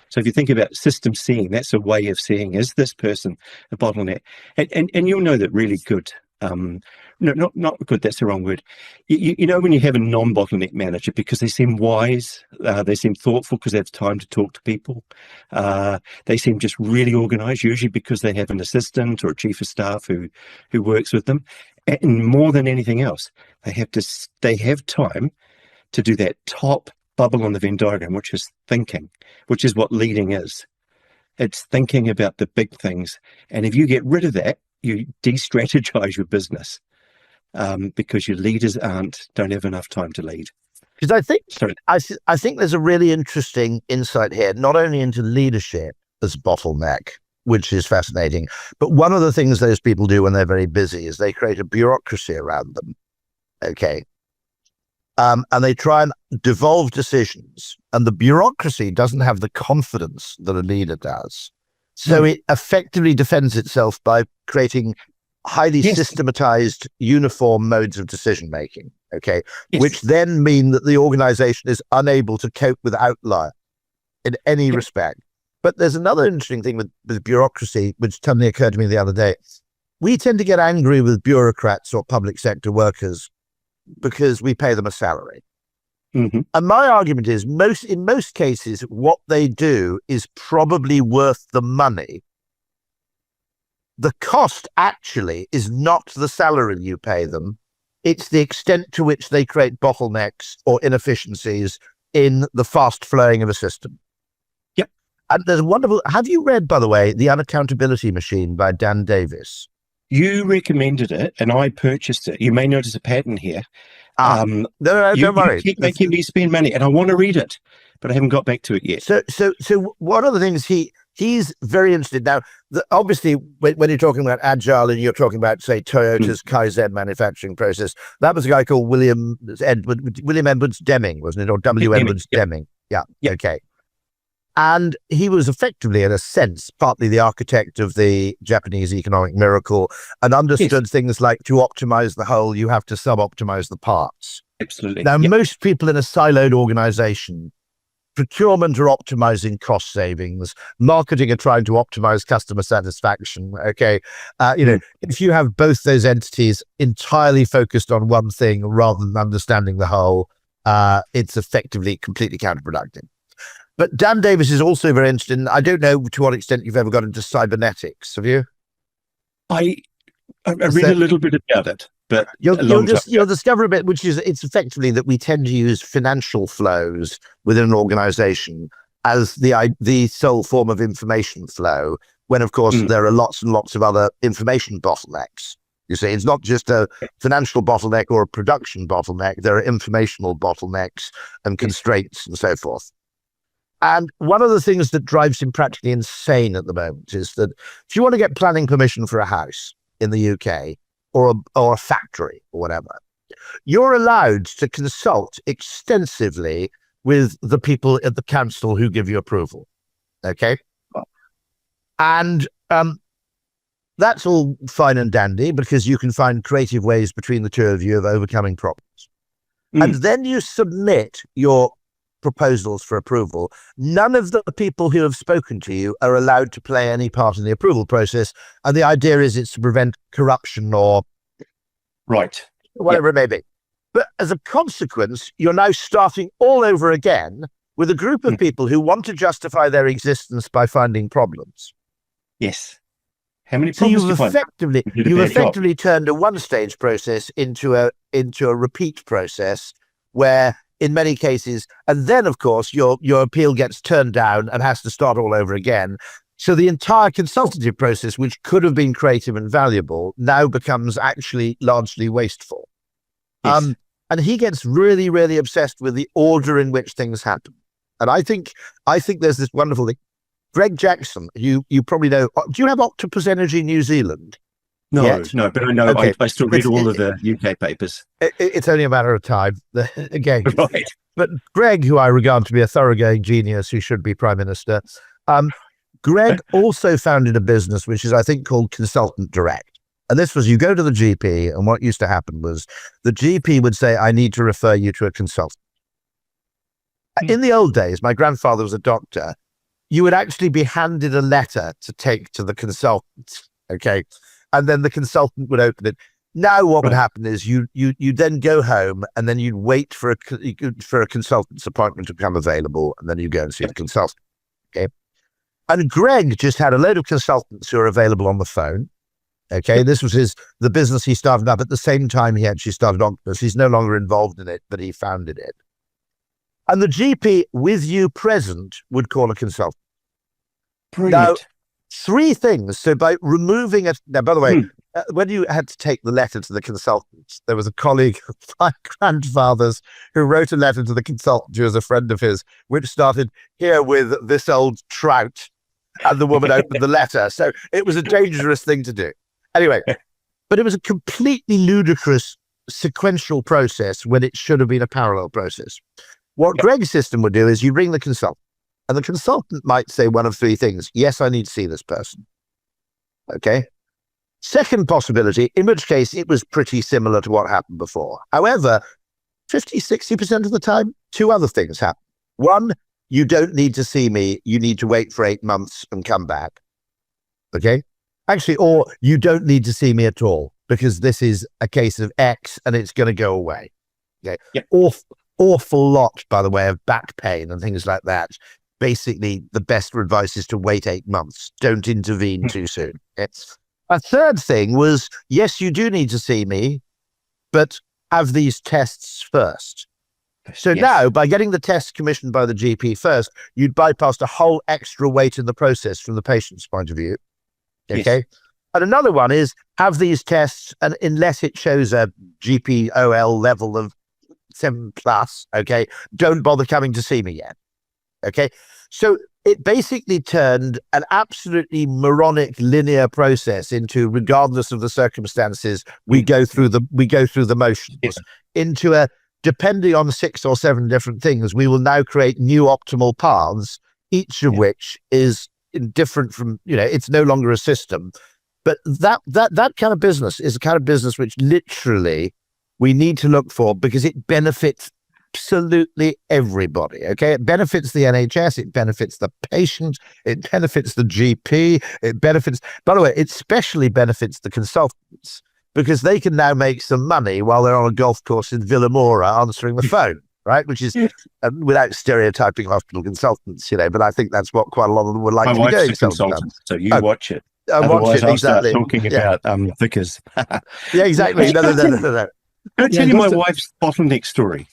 So if you think about system seeing, that's a way of seeing, is this person a bottleneck? And you'll know that really good, no, not good, that's the wrong word. You know when you have a non-bottleneck manager, because they seem wise, they seem thoughtful because they have time to talk to people, they seem just really organized, usually because they have an assistant or a chief of staff who works with them. And more than anything else, they have time to do that top bubble on the Venn diagram, which is thinking, which is what leading is. It's thinking about the big things. And if you get rid of that, you de-strategize your business, because your leaders don't have enough time to lead. Because I think there's a really interesting insight here, not only into leadership as bottleneck, which is fascinating, but one of the things those people do when they're very busy is they create a bureaucracy around them. Okay. And they try and devolve decisions, and the bureaucracy doesn't have the confidence that a leader does. So it effectively defends itself by creating highly systematized, uniform modes of decision making. Okay. Which then mean that the organization is unable to cope with outlier in any respect. But there's another interesting thing with bureaucracy, which suddenly occurred to me the other day. We tend to get angry with bureaucrats or public sector workers because we pay them a salary. Mm-hmm. And my argument is, in most cases, what they do is probably worth the money. The cost actually is not the salary you pay them. It's the extent to which they create bottlenecks or inefficiencies in the fast flowing of a system. And there's wonderful. Have you read, by the way, The Unaccountability Machine by Dan Davis? You recommended it, and I purchased it. You may notice a pattern here. No, don't worry. You keep making me spend money, and I want to read it, but I haven't got back to it yet. So one of the things he's very interested now. Obviously, when you're talking about agile and you're talking about, say, Toyota's Kaizen manufacturing process, that was a guy called William Edwards Deming, wasn't it, or W. Edwards Deming? Yeah. Okay. And he was effectively, in a sense, partly the architect of the Japanese economic miracle, and understood things like, to optimize the whole, you have to sub-optimize the parts. Absolutely. Now, most people in a siloed organization, procurement are optimizing cost savings, marketing are trying to optimize customer satisfaction. Okay. If you have both those entities entirely focused on one thing rather than understanding the whole, it's effectively completely counterproductive. But Dan Davis is also very interested in, I don't know to what extent you've ever got into cybernetics, have you? I read a little bit about it, but you'll discover a bit, which is, it's effectively that we tend to use financial flows within an organization as the sole form of information flow, when of course there are lots and lots of other information bottlenecks. You see, it's not just a financial bottleneck or a production bottleneck. There are informational bottlenecks and constraints and so forth. And one of the things that drives him practically insane at the moment is that if you want to get planning permission for a house in the UK or a factory or whatever, you're allowed to consult extensively with the people at the council who give you approval. Okay. And that's all fine and dandy because you can find creative ways between the two of you of overcoming problems. And then you submit your proposals for approval. None of the people who have spoken to you are allowed to play any part in the approval process. And the idea is it's to prevent corruption or whatever it may be. But as a consequence, you're now starting all over again with a group of people who want to justify their existence by finding problems. Yes. How many so problems you've effectively turned a one-stage process into a repeat process where in many cases, and then of course your appeal gets turned down and has to start all over again. So the entire consultative process, which could have been creative and valuable, now becomes actually largely wasteful. Yes. And he gets really, really obsessed with the order in which things happen. And I think there's this wonderful thing. Greg Jackson, you probably know. Do you have Octopus Energy New Zealand? No, but I know. Okay. I still read all of the UK papers. It's only a matter of time. Again, right. But Greg, who I regard to be a thoroughgoing genius who should be Prime Minister, Greg also founded a business which is, I think, called Consultant Direct. And this was, you go to the GP, and what used to happen was the GP would say, I need to refer you to a consultant. In the old days, my grandfather was a doctor. You would actually be handed a letter to take to the consultant. Okay. And then the consultant would open it. Now what would happen is you then go home and then you'd wait for a consultant's appointment to become available, and then you go and see the consultant. Okay. And Greg just had a load of consultants who are available on the phone. Okay, this was the business he started up at the same time he actually started Octopus. He's no longer involved in it, but he founded it. And the GP with you present would call a consultant. Brilliant. Now, 3 things. So by removing it, now, by the way, when you had to take the letter to the consultant, there was a colleague of my grandfather's who wrote a letter to the consultant who was a friend of his, which started here with this old trout, and the woman opened the letter. So it was a dangerous thing to do. Anyway, but it was a completely ludicrous sequential process when it should have been a parallel process. What Greg's system would do is you ring the consultant, and the consultant might say one of 3 things. Yes, I need to see this person. Okay. Second possibility, in which case it was pretty similar to what happened before. However, 50, 60% of the time, 2 other things happen. 1, you don't need to see me. You need to wait for 8 months and come back. Okay. Actually, or you don't need to see me at all because this is a case of X and it's going to go away. Okay. Yep. Awful lot, by the way, of back pain and things like that. Basically, the best advice is to wait 8 months. Don't intervene too soon. A third thing was, yes, you do need to see me, but have these tests first. So now, by getting the tests commissioned by the GP first, you'd bypassed a whole extra weight in the process from the patient's point of view. Okay. Yes. And another one is have these tests, and unless it shows a GPOL level of 7+, okay, don't bother coming to see me yet. Okay. So it basically turned an absolutely moronic linear process into, regardless of the circumstances, we go through the motions, into a, depending on 6 or 7 different things, we will now create new optimal paths, each of which is different from, it's no longer a system. But that kind of business is a kind of business which literally we need to look for because it benefits absolutely everybody. Okay, it benefits the NHS, it benefits the patient, it benefits the GP, it benefits, by the way, it especially benefits the consultants because they can now make some money while they're on a golf course in Villamora answering the phone. Right, which is without stereotyping hospital consultants, but I think that's what quite a lot of them would like to be doing. My wife's a consultant, so you watch it. Watch it, I'll exactly. Start talking about Vickers. Yeah, exactly. No. Can I tell you my wife's bottleneck story?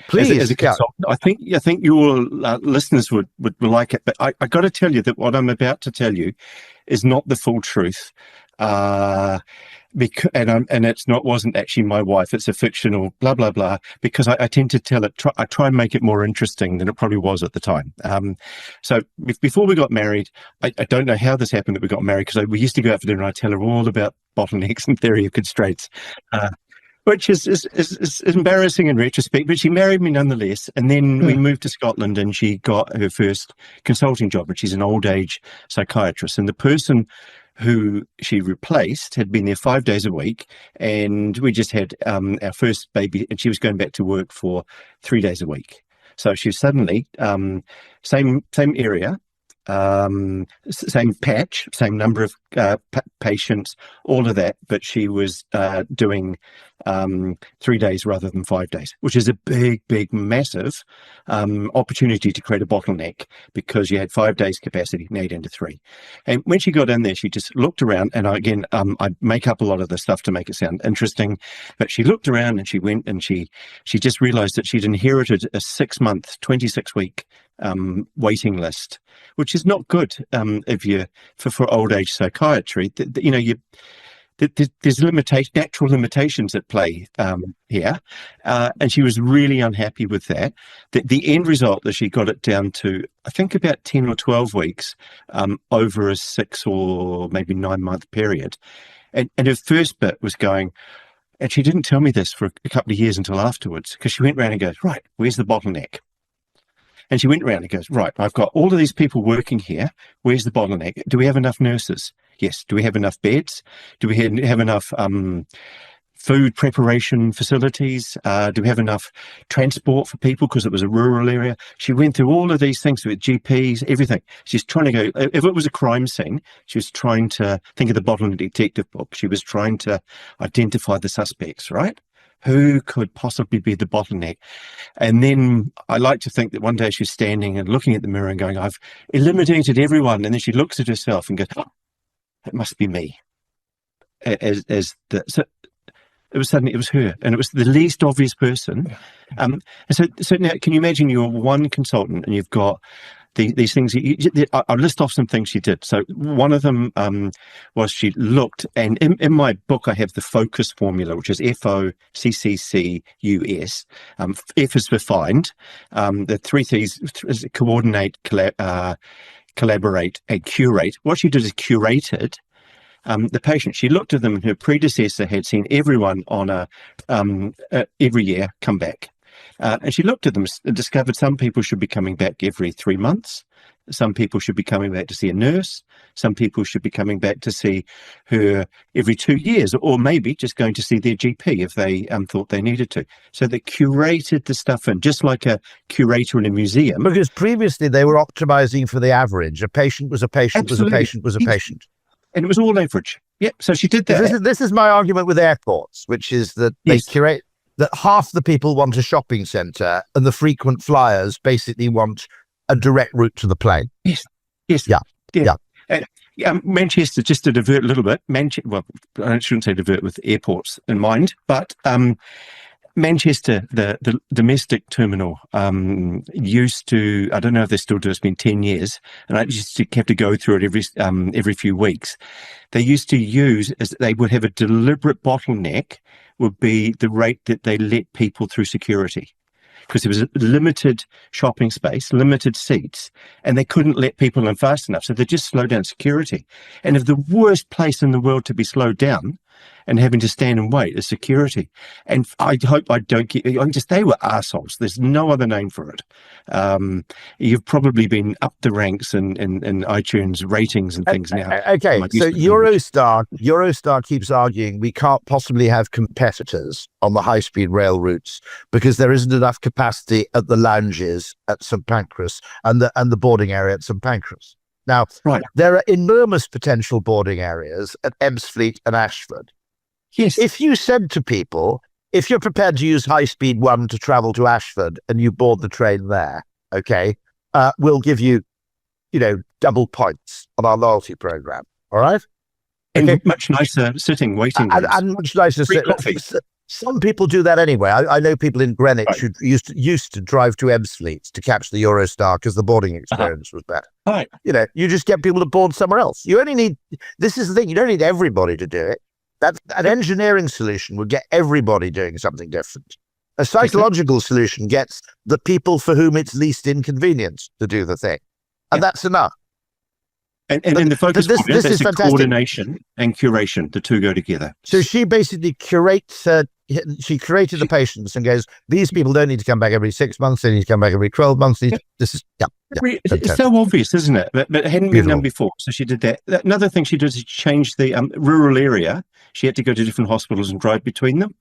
Please, as a consultant, I think your listeners would like it, but I got to tell you that what I'm about to tell you is not the full truth. Because and it's wasn't actually my wife. It's a fictional blah blah blah. Because I tend to tell it. I try and make it more interesting than it probably was at the time. So before we got married, I don't know how this happened that we got married because we used to go out for dinner and I tell her all about bottlenecks and theory of constraints. Which is embarrassing in retrospect, but she married me nonetheless. And then we moved to Scotland and she got her first consulting job, and she's an old age psychiatrist. And the person who she replaced had been there 5 days a week, and we just had our first baby, and she was going back to work for 3 days a week. So she was suddenly same area, same patch, same number of patients, all of that, but she was doing 3 days rather than 5 days, which is a big, massive opportunity to create a bottleneck because you had 5 days capacity, now you're into 3. And when she got in there, she just looked around, and I make up a lot of the stuff to make it sound interesting, but she looked around and she went and she just realized that she'd inherited a 6-month, 26-week waiting list, which is not good if you for old age psychiatry. There's natural limitations at play here, and she was really unhappy with that. The end result is she got it down to, I think, about 10 or 12 weeks over a 6 or maybe 9 month period, and her first bit was going. And she didn't tell me this for a couple of years until afterwards, because she went around and goes, right, where's the bottleneck? And she went around and goes, right, I've got all of these people working here. Where's the bottleneck? Do we have enough nurses? Yes. Do we have enough beds? Do we have enough food preparation facilities? Do we have enough transport for people? Because it was a rural area. She went through all of these things with GPs, everything. She's trying to go, if it was a crime scene, she was trying to think of the Bottleneck Detective book. She was trying to identify the suspects, right? Who could possibly be the bottleneck? And then I like to think that one day she's standing and looking at the mirror and going, I've eliminated everyone. And then she looks at herself and goes, oh, it must be me. as the so. It was her, and it was the least obvious person. And so now, can you imagine you're one consultant and you've got these things? I'll list off some things she did. So one of them was she looked, and in my book I have the FOCUS formula, which is FOCCCUS. F is for find. The three C's is coordinate, collaborate, and curate. What she did is curated the patient. She looked at them, and her predecessor had seen everyone on every year come back. And she looked at them and discovered some people should be coming back every 3 months. Some people should be coming back to see a nurse. Some people should be coming back to see her every 2 years, or maybe just going to see their GP if they thought they needed to. So they curated the stuff in, just like a curator in a museum. Because previously they were optimizing for the average. A patient was a patient, was a patient, was a patient. And it was all average. Yeah, so she did that. This is my argument with airports, which is that they curate, that half the people want a shopping centre and the frequent flyers basically want a direct route to the plane. Yes. Yeah. Manchester, just to divert a little bit, well, I shouldn't say divert with airports in mind, but Manchester, the domestic terminal, used to, I don't know if they still do, it's been 10 years, and I used to have to go through it every few weeks. They used to use, they would have a deliberate bottleneck, would be the rate that they let people through security. Because there was a limited shopping space, limited seats, and they couldn't let people in fast enough. So they just slowed down security. And if the worst place in the world to be slowed down and having to stand and wait is security. And I hope I don't get, they were arseholes. There's no other name for it. You've probably been up the ranks in iTunes ratings and things now. Okay, so Eurostar keeps arguing we can't possibly have competitors on the high-speed rail routes because there isn't enough capacity at the lounges at St Pancras and the boarding area at St Pancras. Now, there are enormous potential boarding areas at Ebbsfleet and Ashford. Yes. If you said to people, if you're prepared to use High Speed 1 to travel to Ashford and you board the train there, we'll give you, double points on our loyalty program. All right? And much nicer waiting rooms. And much nicer sitting. Some people do that anyway. I know people in Greenwich who used to drive to Ebbsfleet to catch the Eurostar because the boarding experience was better. Right. You just get people to board somewhere else. You only need, this is the thing, you don't need everybody to do it. An engineering solution would get everybody doing something different. A psychological solution gets the people for whom it's least inconvenient to do the thing. And that's enough. And in the focus this is fantastic. Coordination and curation, the two go together. So she basically she curated the patients and goes, these people don't need to come back every 6 months, they need to come back every 12 months. It's so obvious, isn't it? But it hadn't been done before. So she did that. Another thing she did is she changed the rural area. She had to go to different hospitals and drive between them.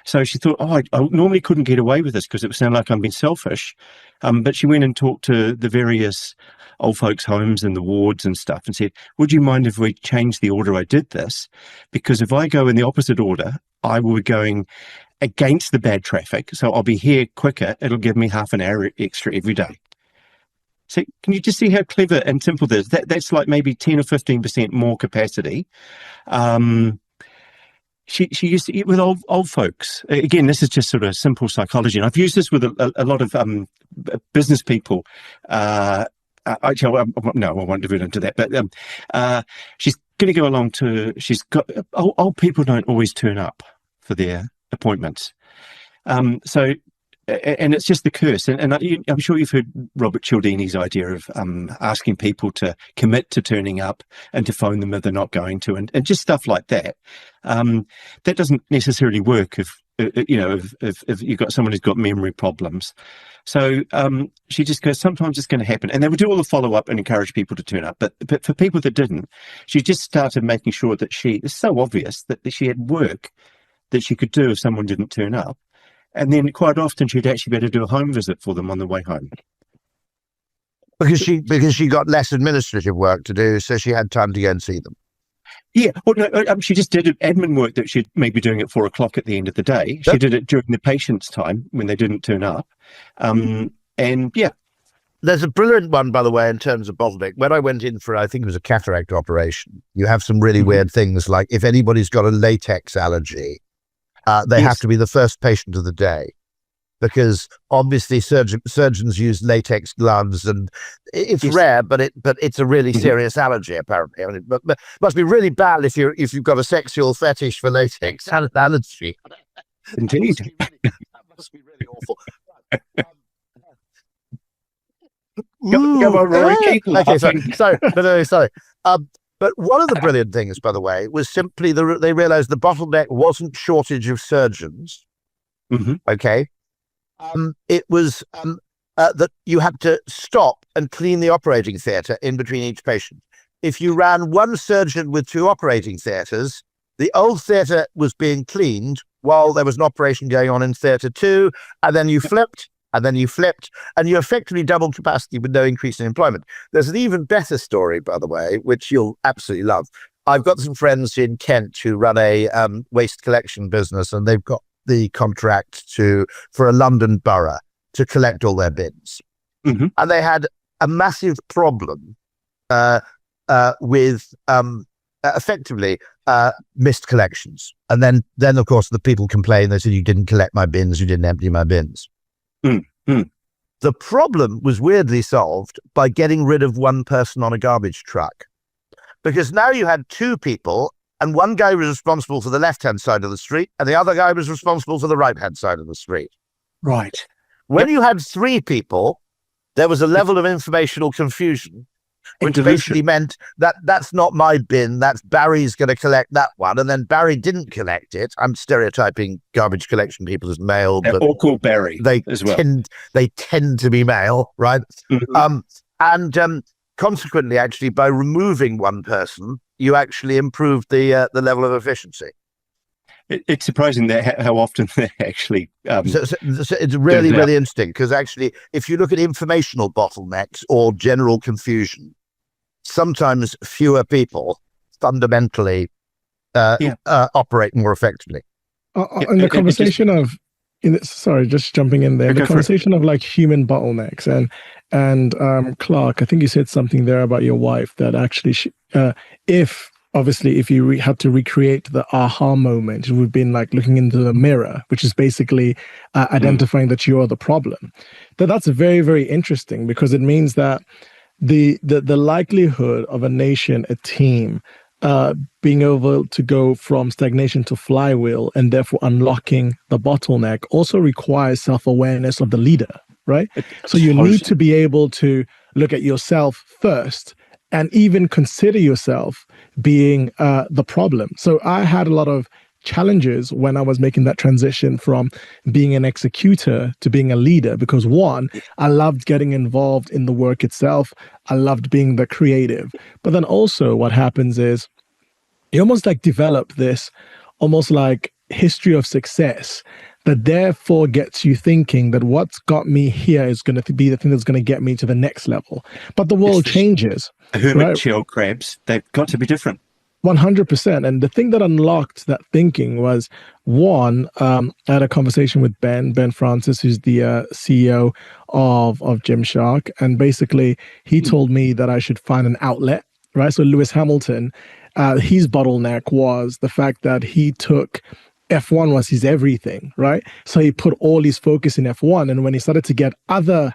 So she thought, I normally couldn't get away with this because it would sound like I'm being selfish. But she went and talked to the various old folks' homes and the wards and stuff and said, would you mind if we changed the order I did this? Because if I go in the opposite order, I will be going against the bad traffic. So I'll be here quicker. It'll give me half an hour extra every day. So can you just see how clever and simple this is? That's like maybe 10 or 15% more capacity. She used to eat with old folks. Again, this is just sort of simple psychology. And I've used this with a lot of business people. No, I won't divert into that. But she's going to go along to, old people don't always turn up for their appointments. And it's just the curse. And I'm sure you've heard Robert Cialdini's idea of asking people to commit to turning up and to phone them if they're not going to, and just stuff like that. That doesn't necessarily work if you've got someone who's got memory problems. So she just goes, sometimes it's going to happen. And they would do all the follow-up and encourage people to turn up. But for people that didn't, she just started making sure that it's so obvious that she had work that she could do if someone didn't turn up. And then quite often she'd actually better do a home visit for them on the way home. Because she got less administrative work to do, so she had time to go and see them. Yeah, well, no, she just did admin work that she'd maybe doing at 4 o'clock at the end of the day. She did it during the patient's time when they didn't turn up. And yeah. There's a brilliant one, by the way, in terms of bottleneck. When I went in for, I think it was a cataract operation, you have some really weird things like if anybody's got a latex allergy, they have to be the first patient of the day, because obviously surgeons use latex gloves, and it's rare, but it's a really serious allergy apparently. I mean, but must be really bad if you've got a sexual fetish for latex allergy. Indeed. That must be really awful. Come on, Rory, keep laughing. Sorry. But one of the brilliant things, by the way, was simply they realized the bottleneck wasn't shortage of surgeons. Okay. It was that you had to stop and clean the operating theatre in between each patient. If you ran one surgeon with 2 operating theatres, the old theatre was being cleaned while there was an operation going on in theatre 2, and then you flipped, and you effectively doubled capacity with no increase in employment. There's an even better story, by the way, which you'll absolutely love. I've got some friends in Kent who run a waste collection business, and they've got the contract for a London borough to collect all their bins. And they had a massive problem with effectively missed collections. And then of course the people complained. They said, you didn't collect my bins, you didn't empty my bins. The problem was weirdly solved by getting rid of one person on a garbage truck, because now you had 2 people, and one guy was responsible for the left-hand side of the street, and the other guy was responsible for the right-hand side of the street. Right. When you had 3 people, there was a level of informational confusion, which basically meant that that's not my bin, that's Barry's going to collect that one, and then Barry didn't collect it. I'm stereotyping garbage collection people as male, They're but all called Barry as well. They tend to be male, right? Consequently, actually, by removing one person, you actually improved the level of efficiency. It's surprising that how often they actually. So it's really, really interesting, because actually, if you look at informational bottlenecks or general confusion, sometimes fewer people fundamentally operate more effectively. And the conversation of, sorry, just jumping in there, the conversation of like human bottlenecks and Clarke, I think you said something there about your wife that actually, if you had to recreate the aha moment, it would have been like looking into the mirror, which is basically identifying that you are the problem. That's very, very interesting, because it means that the likelihood of a nation, a team, being able to go from stagnation to flywheel and therefore unlocking the bottleneck also requires self-awareness of the leader, right? So you need to be able to look at yourself first and even consider yourself being the problem. So I had a lot of challenges when I was making that transition from being an executor to being a leader, because one, I loved getting involved in the work itself. I loved being the creative. But then also what happens is you almost like develop this almost like history of success that therefore gets you thinking that what's got me here is going to be the thing that's going to get me to the next level. But the world changes. Hermit shell crabs, they've got to be different. 100%. And the thing that unlocked that thinking was, one, I had a conversation with Ben Francis, who's the CEO of Gymshark. And basically, he told me that I should find an outlet, right? So Lewis Hamilton, his bottleneck was the fact that he took F1 was his everything, right? So he put all his focus in F1. And when he started to get other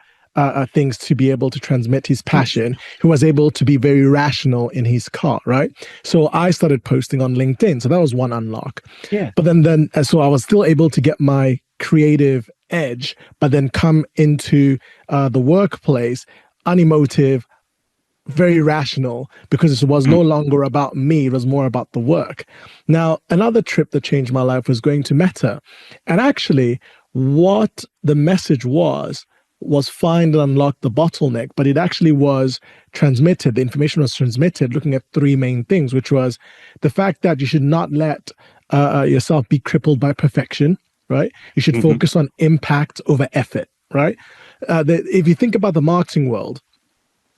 things to be able to transmit his passion, he was able to be very rational in his car, right? So I started posting on LinkedIn. So that was one unlock. Yeah. But then so I was still able to get my creative edge, but then come into the workplace, unemotive, very rational, because it was no longer about me, it was more about the work. Now, another trip that changed my life was going to Meta. And actually, what the message was find and unlock the bottleneck, but it actually was transmitted, the information was transmitted looking at 3 main things, which was the fact that you should not let yourself be crippled by perfection, right? You should focus on impact over effort, right? If you think about the marketing world,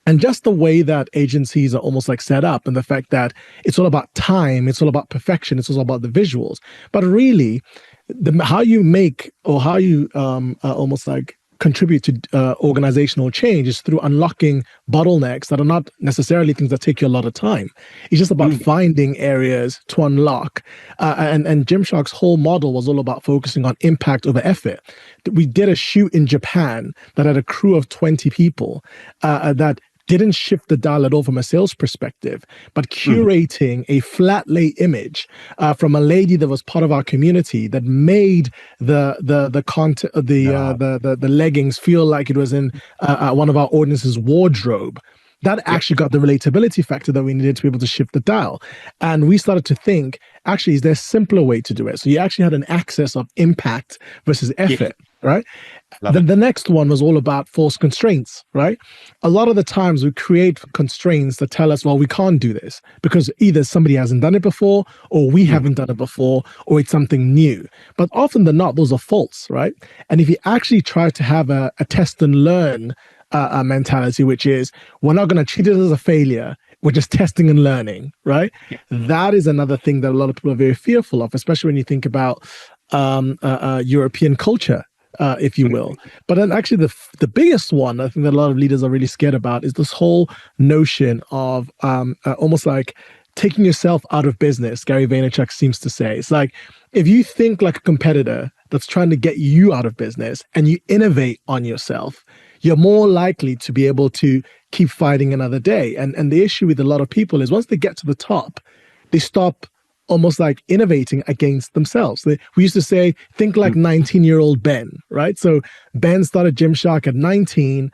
and just the way that agencies are almost like set up, and the fact that it's all about time, it's all about perfection, it's all about the visuals. But really, how you make, or how you almost like contribute to organizational change is through unlocking bottlenecks that are not necessarily things that take you a lot of time. It's just about finding areas to unlock. And Gymshark's whole model was all about focusing on impact over effort. We did a shoot in Japan that had a crew of 20 people that didn't shift the dial at all from a sales perspective, but curating a flat lay image from a lady that was part of our community that made the content, the leggings feel like it was in one of our audience's wardrobe. That actually got the relatability factor that we needed to be able to shift the dial. And we started to think, actually, is there a simpler way to do it? So you actually had an axis of impact versus effort, right? The next one was all about false constraints, right? A lot of the times we create constraints that tell us, well, we can't do this because either somebody hasn't done it before or we haven't done it before or it's something new. But often than not, those are false, right? And if you actually try to have a test and learn mentality, which is we're not going to treat it as a failure, we're just testing and learning, right? That is another thing that a lot of people are very fearful of, especially when you think about European culture, if you will. But then actually the biggest one I think that a lot of leaders are really scared about is this whole notion of almost like taking yourself out of business. Gary Vaynerchuk seems to say, it's like, if you think like a competitor that's trying to get you out of business and you innovate on yourself, you're more likely to be able to keep fighting another day. And the issue with a lot of people is once they get to the top, they stop almost like innovating against themselves. We used to say, think like 19-year-old Ben, right? So Ben started Gymshark at 19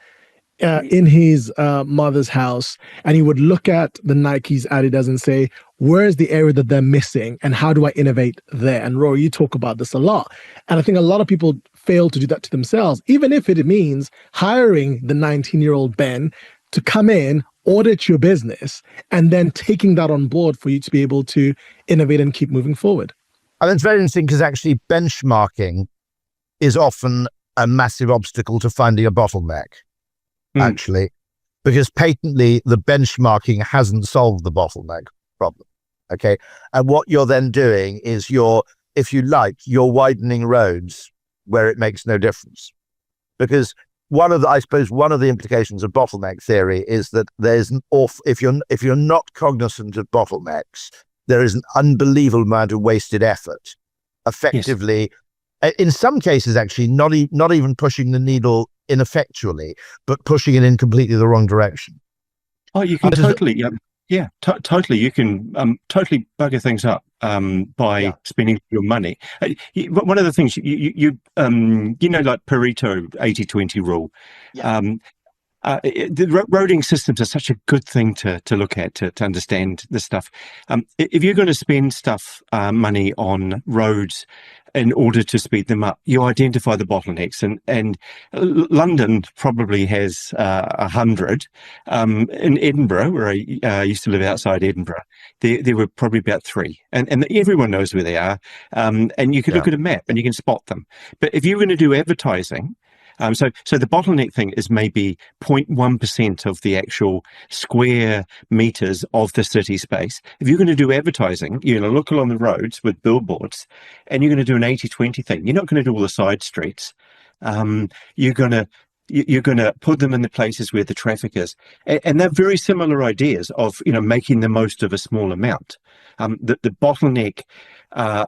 in his mother's house, and he would look at the Nikes, Adidas, and say, where's the area that they're missing and how do I innovate there? And Rory, you talk about this a lot. And I think a lot of people fail to do that to themselves, even if it means hiring the 19-year-old Ben to come in, audit your business, and then taking that on board for you to be able to innovate and keep moving forward. I mean, it's very interesting because actually benchmarking is often a massive obstacle to finding a bottleneck, actually, because patently the benchmarking hasn't solved the bottleneck problem. Okay. And what you're then doing is if you like, you're widening roads where it makes no difference. Because I suppose one of the implications of bottleneck theory is that there's if you're not cognizant of bottlenecks, there is an unbelievable amount of wasted effort, effectively, in some cases actually not even pushing the needle ineffectually, but pushing it in completely the wrong direction. Oh, you can totally, totally. You can totally bugger things up by spending your money. One of the things you know, like Pareto 80-20 rule. The roading systems are such a good thing to look at, to understand this stuff. If you're going to spend money on roads in order to speed them up, you identify the bottlenecks, and London probably has 100. In Edinburgh, where I used to live outside Edinburgh, there were probably about 3, and everyone knows where they are, and you can look at a map and you can spot them. But if you're going to do advertising, so the bottleneck thing is maybe 0.1% of the actual square meters of the city space. If you're going to do advertising, you're going to look along the roads with billboards, and you're going to do an 80-20 thing. You're not going to do all the side streets. You're going to put them in the places where the traffic is, and they're very similar ideas of making the most of a small amount. The bottleneck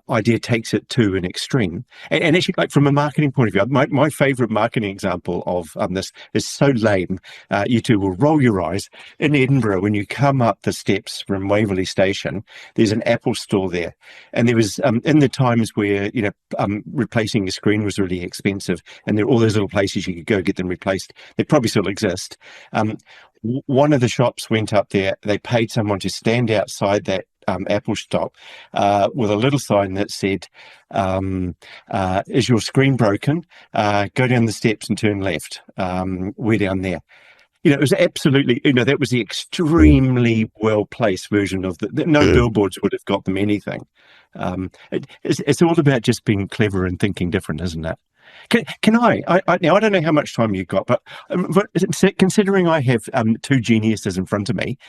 idea takes it to an extreme, and actually, like from a marketing point of view, my favorite marketing example of this is so lame. You two will roll your eyes. In Edinburgh, when you come up the steps from Waverley Station, there's an Apple store there, and there was in the times where replacing a screen was really expensive, and there were all those little places you could go get them replaced. They probably still exist. One of the shops went up there. They paid someone to stand outside that Apple shop with a little sign that said, is your screen broken? Go down the steps and turn left. We're down there. It was absolutely, that was the extremely well-placed version of no billboards would have got them anything. It's all about just being clever and thinking different, isn't it? Can I now, I don't know how much time you've got, but considering I have 2 geniuses in front of me,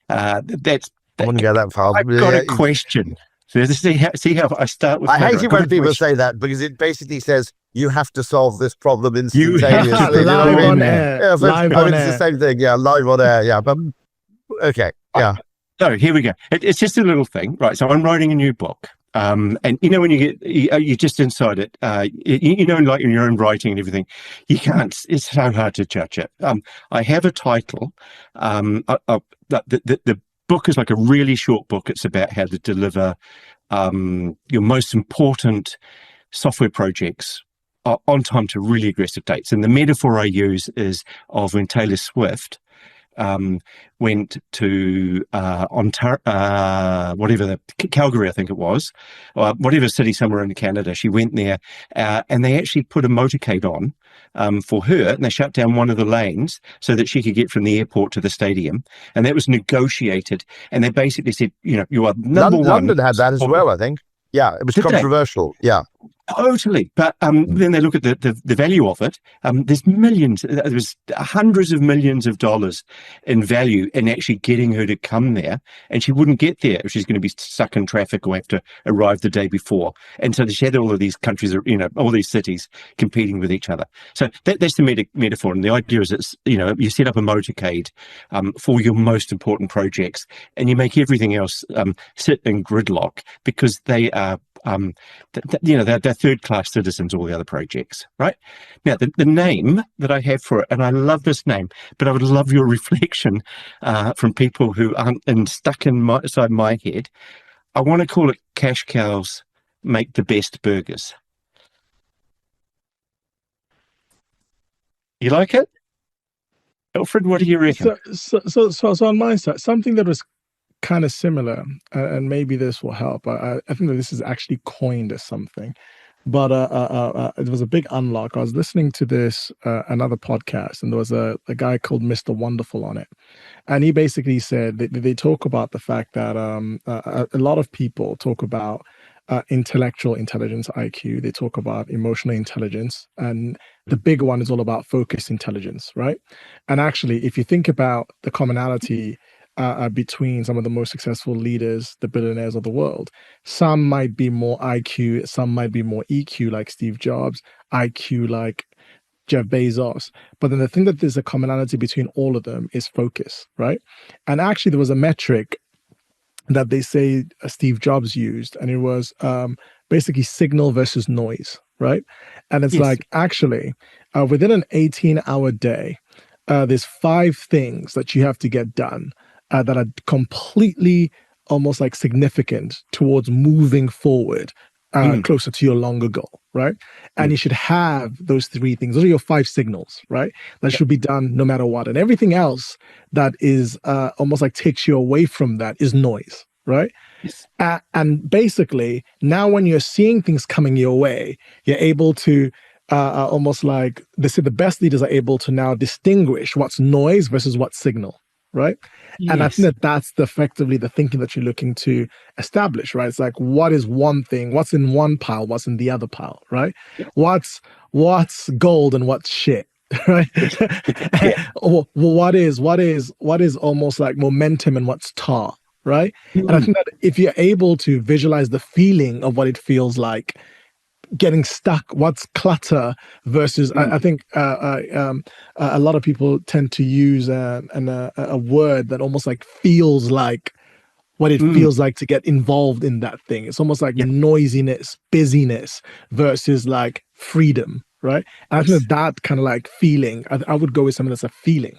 that's, I wouldn't go that far. I've got a question. So see how I start with I flatter. hate it when people say that because it basically says you have to solve this problem You instantaneously. You know what I Live mean? on air. Yeah, so Live I mean, on it's the air. same thing. Yeah, live on air. Yeah, but okay. Yeah. So here we go. It's just a little thing, right? So I'm writing a new book. And when you're just inside it, like in your own writing and everything, you can't. It's so hard to judge it. I have a title. The book is like a really short book. It's about how to deliver your most important software projects on time to really aggressive dates. And the metaphor I use is of when Taylor Swift went to Calgary, I think it was, or whatever city somewhere in Canada. She went there, and they actually put a motorcade on for her, and they shut down one of the lanes so that she could get from the airport to the stadium. And that was negotiated. And they basically said, you are number one. London had that as well, I think. Yeah, it was controversial. Yeah. Totally. But then they look at the value of it. There's millions, there was hundreds of millions of dollars in value in actually getting her to come there. And she wouldn't get there if she's going to be stuck in traffic or have to arrive the day before. And so she had all of these countries, all these cities competing with each other. So that's the metaphor. And the idea is it's, you set up a motorcade for your most important projects, and you make everything else sit in gridlock because they are they're third-class citizens, all the other projects, right? Now, the name that I have for it, and I love this name, but I would love your reflection from people who aren't stuck inside my head. I want to call it Cash Cows Make the Best Burgers. You like it? Elfried, what do you reckon? So on my side, something that was kind of similar, and maybe this will help. I think that this is actually coined as something, but it was a big unlock. I was listening to this another podcast, and there was a guy called Mr. Wonderful on it, and he basically said they talk about the fact that a lot of people talk about intellectual intelligence, IQ. They talk about emotional intelligence, and the big one is all about focus intelligence, right? And actually, if you think about the commonality between some of the most successful leaders, the billionaires of the world, some might be more IQ, some might be more EQ, like Steve Jobs, IQ like Jeff Bezos. But then the thing that there's a commonality between all of them is focus, right? And actually, there was a metric that they say Steve Jobs used, and it was basically signal versus noise, right? And it's like, actually, within an 18-hour day, there's 5 things that you have to get done that are completely almost like significant towards moving forward closer to your longer goal, right? And you should have those 3 things. Those are your 5 signals, right? That should be done no matter what. And everything else that is almost like takes you away from that is noise, right? Yes. And basically, now when you're seeing things coming your way, you're able to almost like, they say the best leaders are able to now distinguish what's noise versus what's signal, right? Yes. And I think that's effectively the thinking that you're looking to establish, right? It's like, what is one thing? What's in one pile? What's in the other pile, right? Yeah. What's gold and what's shit, right? Yeah. What is almost like momentum and what's tar, right? And I think that if you're able to visualize the feeling of what it feels like getting stuck, what's clutter versus I think a lot of people tend to use a word that almost like feels like what it feels like to get involved in that thing. It's almost like noisiness, busyness versus like freedom, right? And I think that kind of like feeling, I would go with something that's a feeling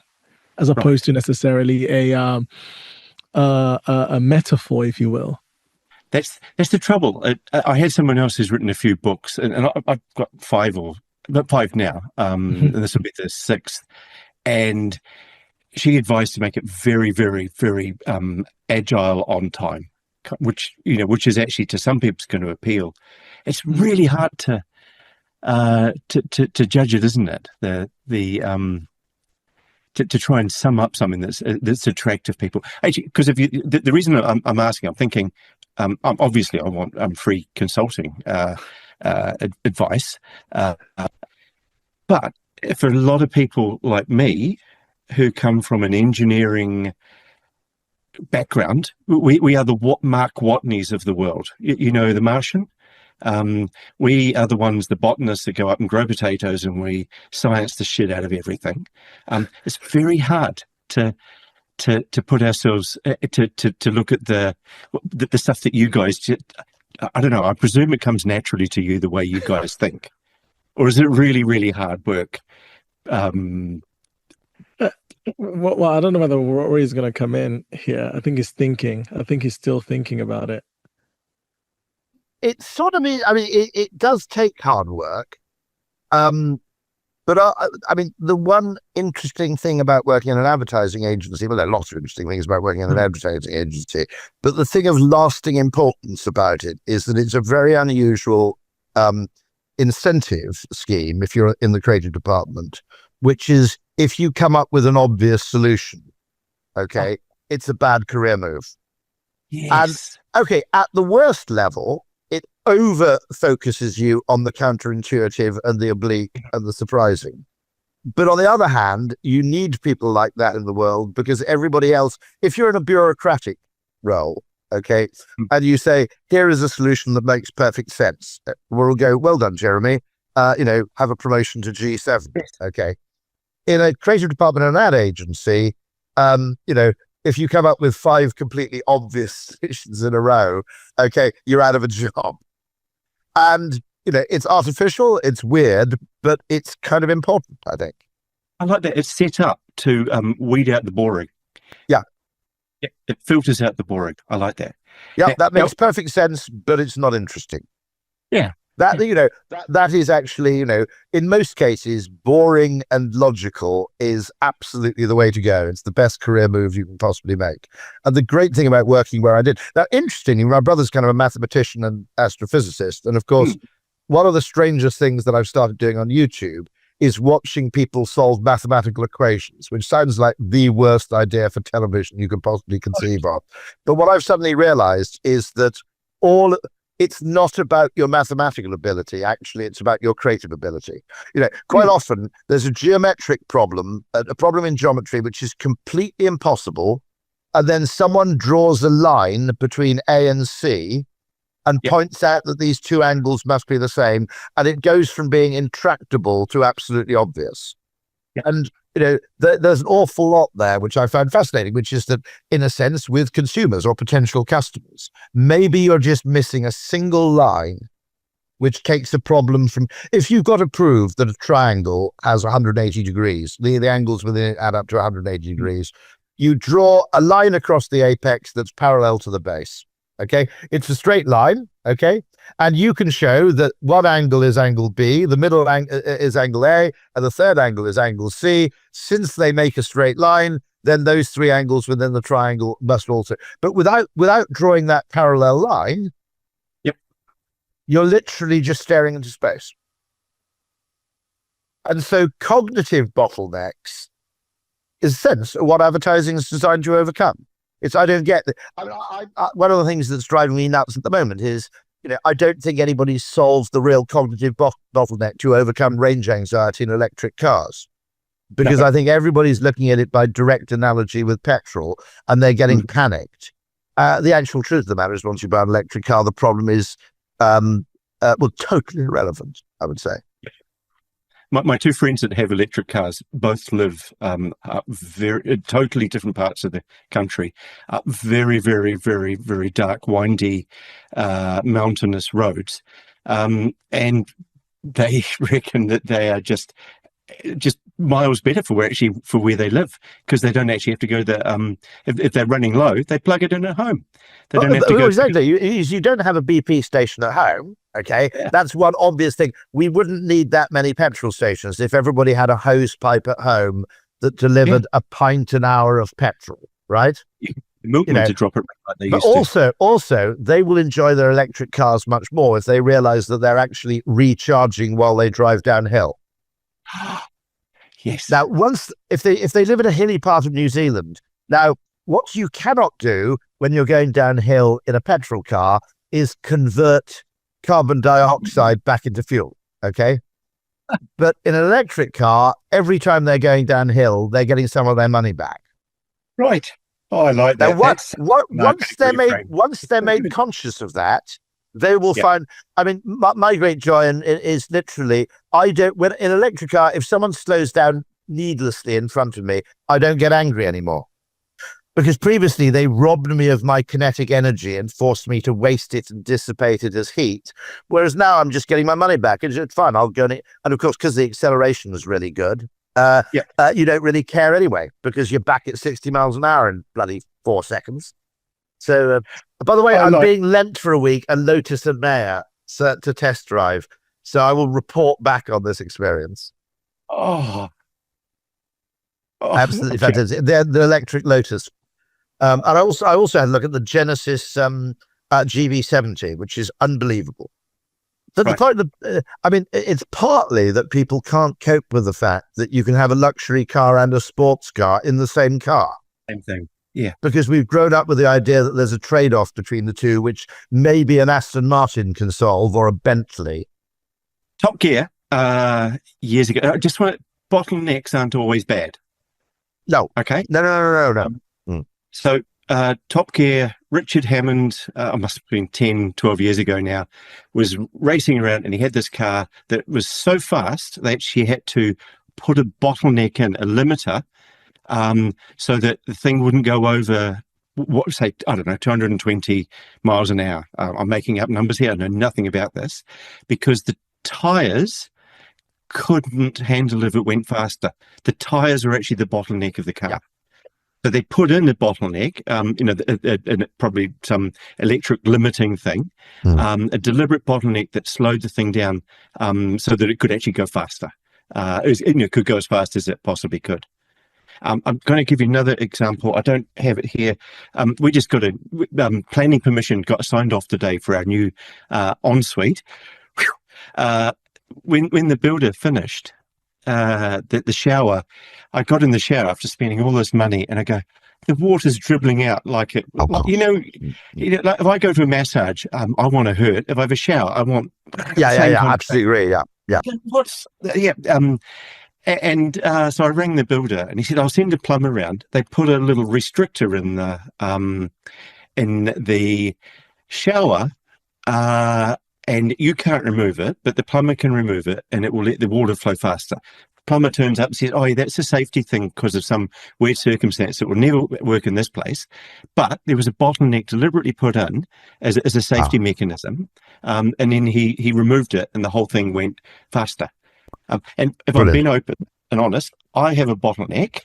as opposed to necessarily a metaphor, if you will. That's the trouble. I had someone else who's written a few books, and I've got 5 now, and this will be the 6th. And she advised to make it very, very, very agile on time, which is actually to some people going to appeal. It's really hard to judge it, isn't it? To try and sum up something that's attractive people. Actually, because if the reason I'm asking, I'm thinking. Obviously, I want free consulting advice, but for a lot of people like me who come from an engineering background, we are the Mark Watneys of the world. You know, The Martian. We are the ones, the botanists that go up and grow potatoes, and we science the shit out of everything. It's very hard to put ourselves to look at the stuff that you guys. I don't know. I presume it comes naturally to you the way you guys think, or is it really, really hard work? Well, I don't know whether Rory is going to come in here. I think he's thinking. I think he's still thinking about it. It sort of means, I mean, it does take hard work. But I mean, the one interesting thing about working in an advertising agency, well, there are lots of interesting things about working in an advertising agency, but the thing of lasting importance about it is that it's a very unusual incentive scheme if you're in the creative department, which is if you come up with an obvious solution, okay, it's a bad career move. Yes. And, okay, at the worst level, it over focuses you on the counterintuitive and the oblique and the surprising. But on the other hand, you need people like that in the world, because everybody else, if you're in a bureaucratic role, okay, and you say, here is a solution that makes perfect sense, we'll go, well done, Jeremy, have a promotion to G7. Okay. In a creative department and ad agency, if you come up with 5 completely obvious solutions in a row, okay, you're out of a job. And, it's artificial, it's weird, but it's kind of important, I think. I like that. It's set up to weed out the boring. Yeah. It filters out the boring. I like that. Yeah, that makes perfect sense, but it's not interesting. Yeah. That is actually, in most cases, boring and logical is absolutely the way to go. It's the best career move you can possibly make. And the great thing about working where I did, now, interestingly, my brother's kind of a mathematician and astrophysicist. And of course, one of the strangest things that I've started doing on YouTube is watching people solve mathematical equations, which sounds like the worst idea for television you could possibly conceive of. But what I've suddenly realized is that it's not about your mathematical ability. Actually, it's about your creative ability. Quite often there's a geometric problem, a problem in geometry, which is completely impossible. And then someone draws a line between A and C and points out that these 2 angles must be the same. And it goes from being intractable to absolutely obvious. Yep. And there's an awful lot there, which I found fascinating, which is that, in a sense, with consumers or potential customers, maybe you're just missing a single line, which takes a problem from, if you've got to prove that a triangle has 180 degrees, the angles within it add up to 180 degrees, you draw a line across the apex that's parallel to the base. Okay, it's a straight line. Okay, and you can show that one angle is angle B, the middle is angle A, and the third angle is angle C. Since they make a straight line, then those 3 angles within the triangle must also. But without drawing that parallel line, you're literally just staring into space. And so, cognitive bottlenecks is, in a sense, what advertising is designed to overcome. I don't get it. One of the things that's driving me nuts at the moment is, I don't think anybody's solved the real cognitive bottleneck to overcome range anxiety in electric cars. Because I think everybody's looking at it by direct analogy with petrol, and they're getting panicked. The actual truth of the matter is, once you buy an electric car, the problem is, totally irrelevant, I would say. My 2 friends that have electric cars both live very totally different parts of the country, very, very, very, very dark, windy, mountainous roads, and they reckon that they are just miles better for where they live, because they don't actually have to go if they're running low, they plug it in at home. They don't have to go. Exactly. You don't have a BP station at home. Okay, that's one obvious thing. We wouldn't need that many petrol stations if everybody had a hose pipe at home that delivered a pint an hour of petrol, right? The movement to drop it like they used to. Also, they will enjoy their electric cars much more if they realize that they're actually recharging while they drive downhill. Yes. Now, if they live in a hilly part of New Zealand, now what you cannot do when you're going downhill in a petrol car is convert carbon dioxide back into fuel. Okay. But in an electric car, every time they're going downhill, they're getting some of their money back. Right. Oh, I like Now, that. That's once they're made conscious of that, they will Yeah. find. I mean, my great joy is literally I don't when in an electric car, if someone slows down needlessly in front of me, I don't get angry anymore. Because previously they robbed me of my kinetic energy and forced me to waste it and dissipate it as heat. Whereas now I'm just getting my money back. It's fine. I'll go. And of course, because the acceleration was really good, you don't really care anyway because you're back at 60 miles an hour in bloody 4 seconds. So, by the way, I'm being lent for a week a Lotus Emea to test drive. So I will report back on this experience. Oh, Absolutely okay. fantastic. They're the electric Lotus. And I also had a look at the Genesis GV70, which is unbelievable. So the point I mean, it's partly that people can't cope with the fact that you can have a luxury car and a sports car in the same car. Same thing. Yeah. Because we've grown up with the idea that there's a trade-off between the two, which maybe an Aston Martin can solve or a Bentley. Top Gear, years ago. I just want bottlenecks aren't always bad. No. Okay. No. So Top Gear, Richard Hammond, I must have been 10, 12 years ago now, was racing around and he had this car that was so fast that she had to put a bottleneck in, a limiter, so that the thing wouldn't go over, I don't know, 220 miles an hour. I'm making up numbers here. I know nothing about this because the tyres couldn't handle if it went faster. The tyres are actually the bottleneck of the car. Yeah. So they put in a bottleneck, probably some electric limiting thing, a deliberate bottleneck that slowed the thing down so that it could actually go faster. It could go as fast as it possibly could. I'm going to give you another example. I don't have it here. We just got a planning permission, got signed off today for our new ensuite. When the builder finished, the shower, I got in the shower after spending all this money and I go, the water's dribbling out like it, like if I go to a massage, I want to hurt. If I have a shower, I want. Absolutely. So I rang the builder and he said, I'll send a plumber around. They put a little restrictor in the shower, and you can't remove it, but the plumber can remove it and it will let the water flow faster. Plumber turns up and says, oh, yeah, that's a safety thing because of some weird circumstance that will never work in this place. But there was a bottleneck deliberately put in as a safety mechanism. And then he removed it and the whole thing went faster. And if I'm being open and honest, I have a bottleneck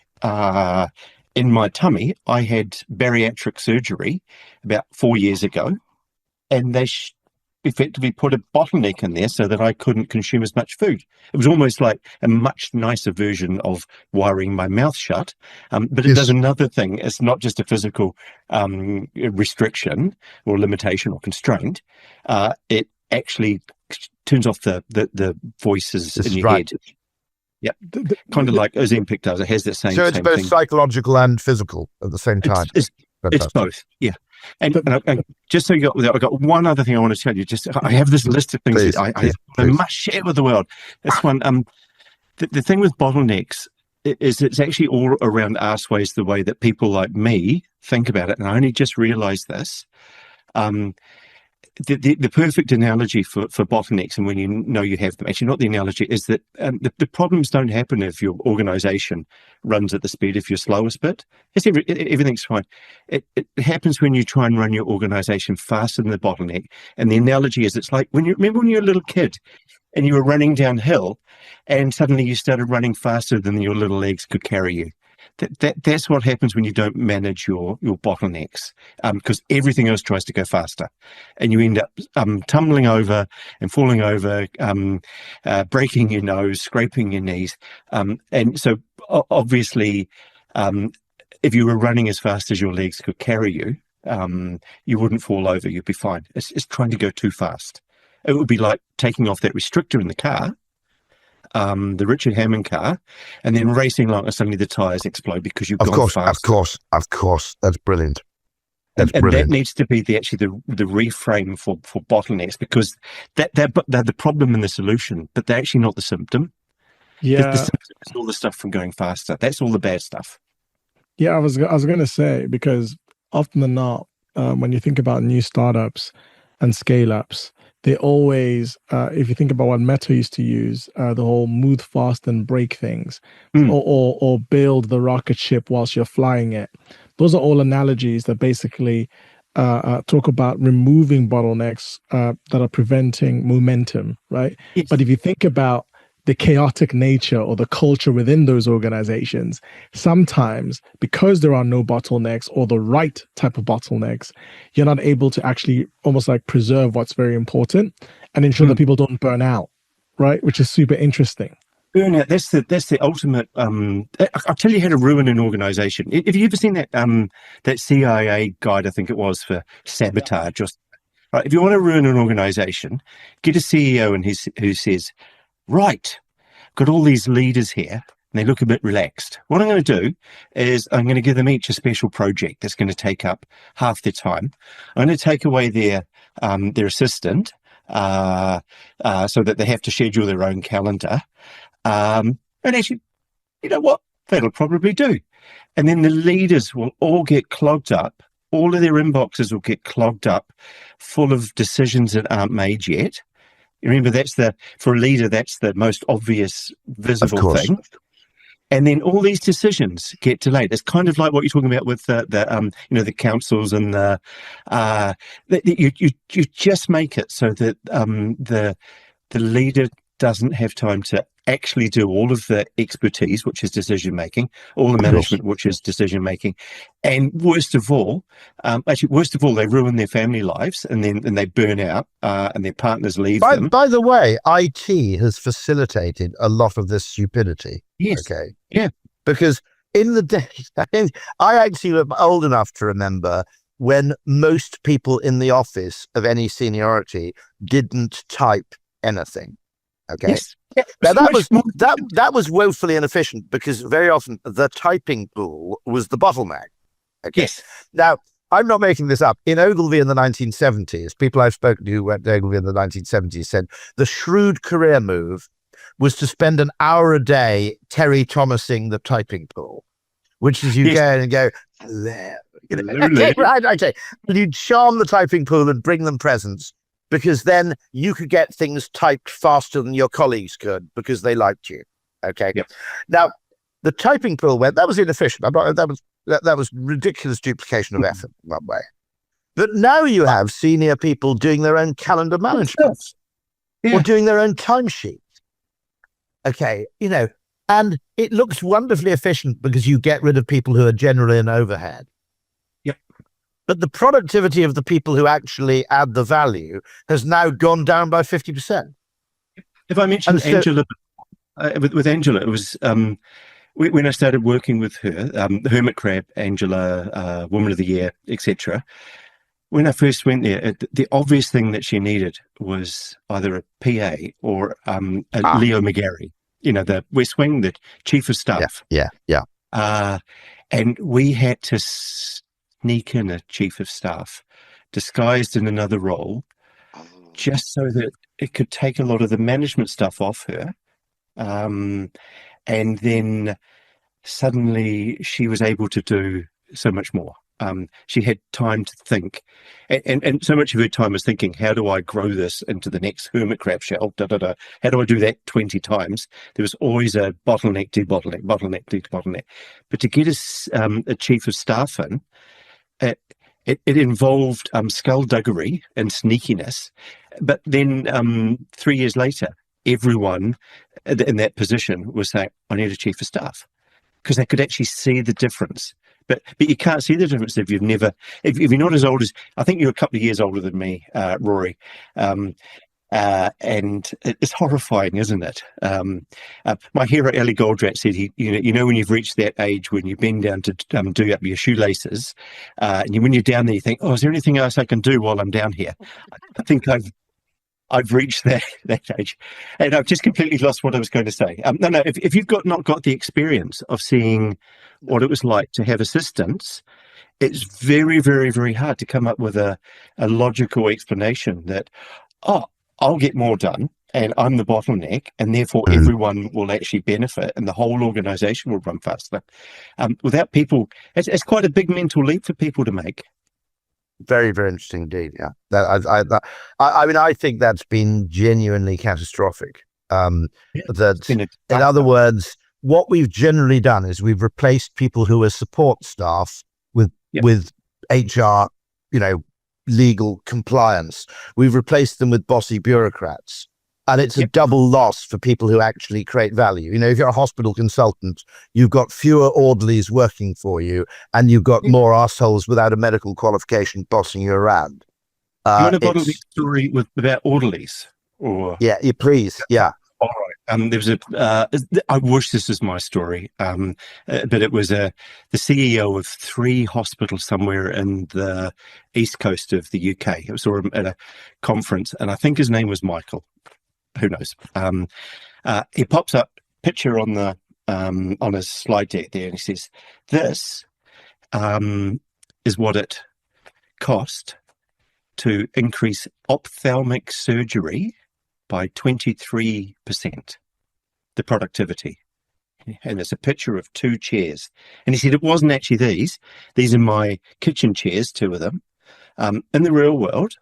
in my tummy. I had bariatric surgery about 4 years ago, and they effectively put a bottleneck in there so that I couldn't consume as much food. It was almost like a much nicer version of wiring my mouth shut, but it does another thing. It's not just a physical restriction or limitation or constraint. It actually turns off the voices in your head. Yeah, kind of like Ozempic does. It has that same. So it's both psychological and physical at the same time. It's both. Yeah. And just so you got, I got one other thing I want to tell you. I have this list of things that I must share with the world. This one, the thing with bottlenecks is it's actually all around arseways the way that people like me think about it. And I only just realized this. The perfect analogy for bottlenecks, and when you know you have them, actually not the analogy, is that the problems don't happen if your organization runs at the speed of your slowest bit. Everything's fine. It happens when you try and run your organization faster than the bottleneck. And the analogy is it's like when you remember when you were a little kid and you were running downhill and suddenly you started running faster than your little legs could carry you. That's what happens when you don't manage your bottlenecks, because everything else tries to go faster, and you end up tumbling over and falling over, breaking your nose, scraping your knees, and so obviously, if you were running as fast as your legs could carry you, you wouldn't fall over. You'd be fine. It's trying to go too fast. It would be like taking off that restrictor in the car. The Richard Hammond car, and then racing along and suddenly the tyres explode because you've gone fast. Of course. That's brilliant. And that needs to be the reframe for bottlenecks, because they're the problem and the solution, but they're actually not the symptom. Yeah. The symptom is all the stuff from going faster. That's all the bad stuff. Yeah, I was going to say, because often than not, when you think about new startups and scale ups, they always, if you think about what Meta used to use, the whole move fast and break things, Mm. or build the rocket ship whilst you're flying it. Those are all analogies that basically talk about removing bottlenecks that are preventing momentum, right? Yes. But if you think about the chaotic nature or the culture within those organizations, sometimes because there are no bottlenecks or the right type of bottlenecks, you're not able to actually almost like preserve what's very important and ensure that people don't burn out, right? Which is super interesting. Burnout, that's the ultimate. I'll tell you how to ruin an organization. Have you ever seen that CIA guide? I think it was for sabotage. Just right. If you want to ruin an organization, get a CEO and who says, "Right, got all these leaders here. And they look a bit relaxed. What I'm going to do is I'm going to give them each a special project that's going to take up half their time. I'm going to take away their assistant so that they have to schedule their own calendar. And actually, you know what? That'll probably do. And then the leaders will all get clogged up. All of their inboxes will get clogged up, full of decisions that aren't made yet. Remember, for a leader, that's the most obvious, visible thing. And then all these decisions get delayed. It's kind of like what you're talking about with the councils and you just make it so that the leader doesn't have time to actually do all of the expertise, which is decision making, all the management, which is decision making, and worst of all, they ruin their family lives, and they burn out, and their partners leave them. By the way, IT has facilitated a lot of this stupidity. Yes. Okay. Yeah. Because in the day, I actually am old enough to remember when most people in the office of any seniority didn't type anything. Okay. Yes. Yeah. Now that was woefully inefficient because very often the typing pool was the bottleneck. Okay. Yes. Now, I'm not making this up. In Ogilvy in the 1970s, people I've spoken to who went to Ogilvy in the 1970s said the shrewd career move was to spend an hour a day Terry Thomasing the typing pool, which is you go in and go, hello. Right, okay. And you'd charm the typing pool and bring them presents because then you could get things typed faster than your colleagues could because they liked you. Okay. Yep. Now, the typing pool that was inefficient. That was ridiculous duplication of effort in one way. But now you have senior people doing their own calendar management or doing their own timesheet. Okay, and it looks wonderfully efficient because you get rid of people who are generally an overhead. Yep. But the productivity of the people who actually add the value has now gone down by 50%. If I mentioned Angela, with Angela, it was when I started working with her, the Hermit Crab, Angela, Woman of the Year, etc. When I first went there, the obvious thing that she needed was either a PA or a Leo McGarry, the West Wing, the chief of staff. Yeah. And we had to sneak in a chief of staff disguised in another role just so that it could take a lot of the management stuff off her. And then suddenly she was able to do so much more. She had time to think, and so much of her time was thinking, how do I grow this into the next hermit crab shell? How do I do that 20 times? There was always a bottleneck, debottleneck, bottleneck, debottleneck. But to get a chief of staff in, it involved skullduggery and sneakiness. But then 3 years later, everyone in that position was saying, I need a chief of staff, because they could actually see the difference. But you can't see the difference if you're not as old as, I think you're a couple of years older than me, Rory. And it's horrifying, isn't it? My hero, Ellie Goldratt, said, when you've reached that age when you bend down to do up your shoelaces, and when you're down there, you think, oh, is there anything else I can do while I'm down here? I think I've reached that age, and I've just completely lost what I was going to say. No, if you've not got the experience of seeing what it was like to have assistants, it's very, very, very hard to come up with a logical explanation that, I'll get more done and I'm the bottleneck, and therefore everyone will actually benefit, and the whole organisation will run faster. Without people, it's quite a big mental leap for people to make. Very, very interesting indeed. Yeah, I mean, I think that's been genuinely catastrophic. In other words, what we've generally done is we've replaced people who are support staff with HR, legal compliance. We've replaced them with bossy bureaucrats. And it's a double loss for people who actually create value. If you're a hospital consultant, you've got fewer orderlies working for you, and you've got more assholes without a medical qualification bossing you around. You want a Bottleneck story about orderlies? Or please. Yeah. All right. There was I wish this was my story, but it was the CEO of 3 hospitals somewhere in the east coast of the UK. It was at a conference, and I think his name was Michael. Who knows? He pops up picture on the on his slide deck there, and he says, "This is what it cost to increase ophthalmic surgery by 23%, the productivity." And there's a picture of 2 chairs, and he said it wasn't actually these. These are my kitchen chairs, 2 of them. In the real world,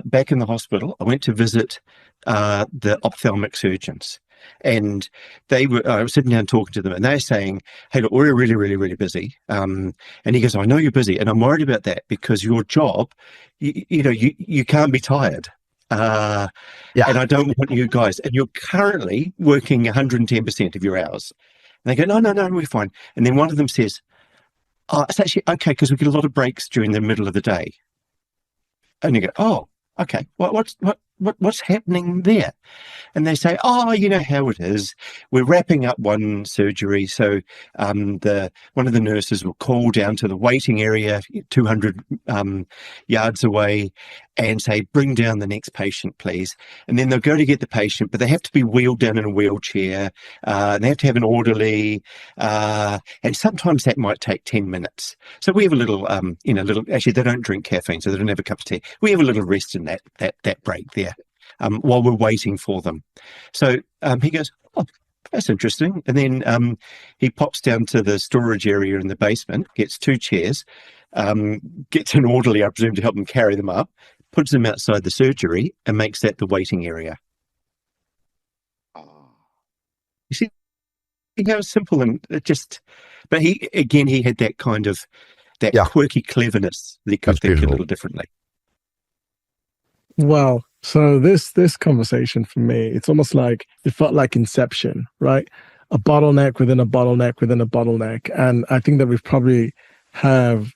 back in the hospital, I went to visit the ophthalmic surgeons, and I was sitting down talking to them, and they're saying, "Hey, look, we're really, really, really busy." And he goes, "I know you're busy, and I'm worried about that because your job, you can't be tired. And I don't want you guys, and you're currently working 110% of your hours." And they go, no, we're fine. And then one of them says, "It's actually okay because we get a lot of breaks during the middle of the day." And you go, "Oh, okay. What's happening there?" And they say, "Oh, you know how it is. We're wrapping up one surgery, so one of the nurses will call down to the waiting area 200 yards away and say, 'Bring down the next patient, please.' And then they'll go to get the patient, but they have to be wheeled down in a wheelchair. They have to have an orderly, and sometimes that might take 10 minutes. So we have a little, actually they don't drink caffeine, so they don't have a cup of tea. We have a little rest in that break there." While we're waiting for them. So he goes, "Oh, that's interesting." And then he pops down to the storage area in the basement, gets 2 chairs, gets an orderly, I presume, to help him carry them up, puts them outside the surgery, and makes that the waiting area. You see how simple, and it just, but he had that kind of, quirky cleverness that he could think a little differently. Well, so this conversation for me, it's almost like it felt like Inception, right? A bottleneck within a bottleneck within a bottleneck. And I think that we've probably have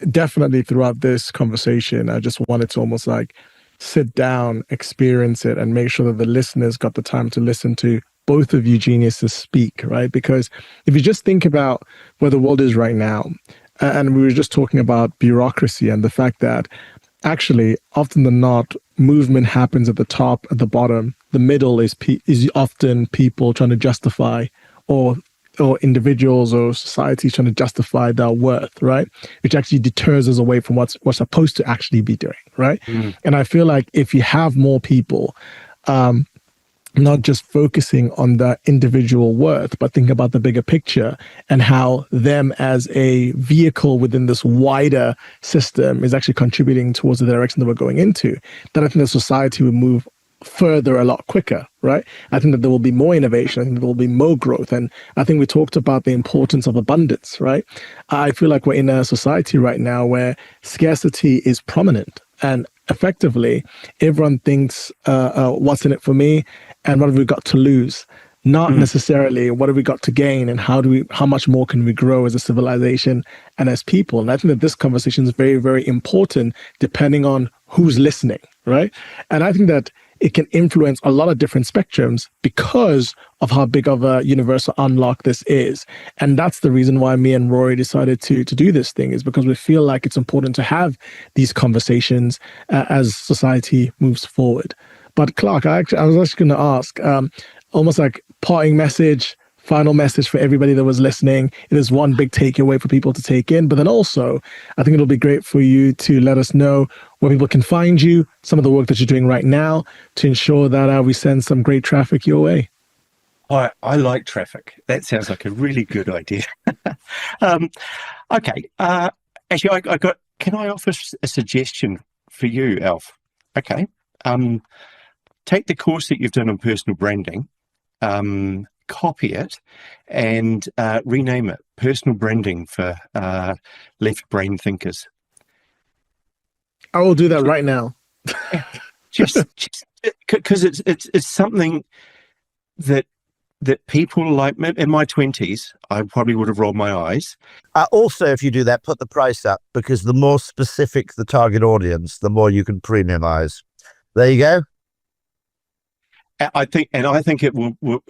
definitely throughout this conversation, I just wanted to almost like sit down, experience it, and make sure that the listeners got the time to listen to both of you geniuses speak, right? Because if you just think about where the world is right now, and we were just talking about bureaucracy and the fact that actually, often than not, movement happens at the top, at the bottom. The middle is often people trying to justify, or individuals or societies trying to justify their worth, right? Which actually deters us away from what's supposed to actually be doing, right? And I feel like if you have more people, not just focusing on the individual worth, but think about the bigger picture and how them as a vehicle within this wider system is actually contributing towards the direction that we're going into, then I think the society will move further a lot quicker, right? I think that there will be more innovation. I think there will be more growth. And I think we talked about the importance of abundance, right? I feel like we're in a society right now where scarcity is prominent, and effectively everyone thinks what's in it for me and what have we got to lose, not necessarily what have we got to gain, and how much more can we grow as a civilization and as people. And I think that this conversation is very, very important depending on who's listening, right? And I think that it can influence a lot of different spectrums because of how big of a universal unlock this is. And that's the reason why me and Rory decided to do this thing, is because we feel like it's important to have these conversations as society moves forward. But Clarke, I was actually going to ask, almost like parting message, final message for everybody that was listening. It is one big takeaway for people to take in, but then also I think it'll be great for you to let us know where people can find you, some of the work that you're doing right now to ensure that we send some great traffic your way. I like traffic. That sounds like a really good idea. Okay. Actually, can I offer a suggestion for you, Alf? Okay. Take the course that you've done on personal branding, copy it, and rename it Personal Branding for Left Brain Thinkers. I will do that right now. just because it's something that people like. In my 20s, I probably would have rolled my eyes. Also, if you do that, put the price up, because the more specific the target audience, the more you can premiumize. There you go. I think it will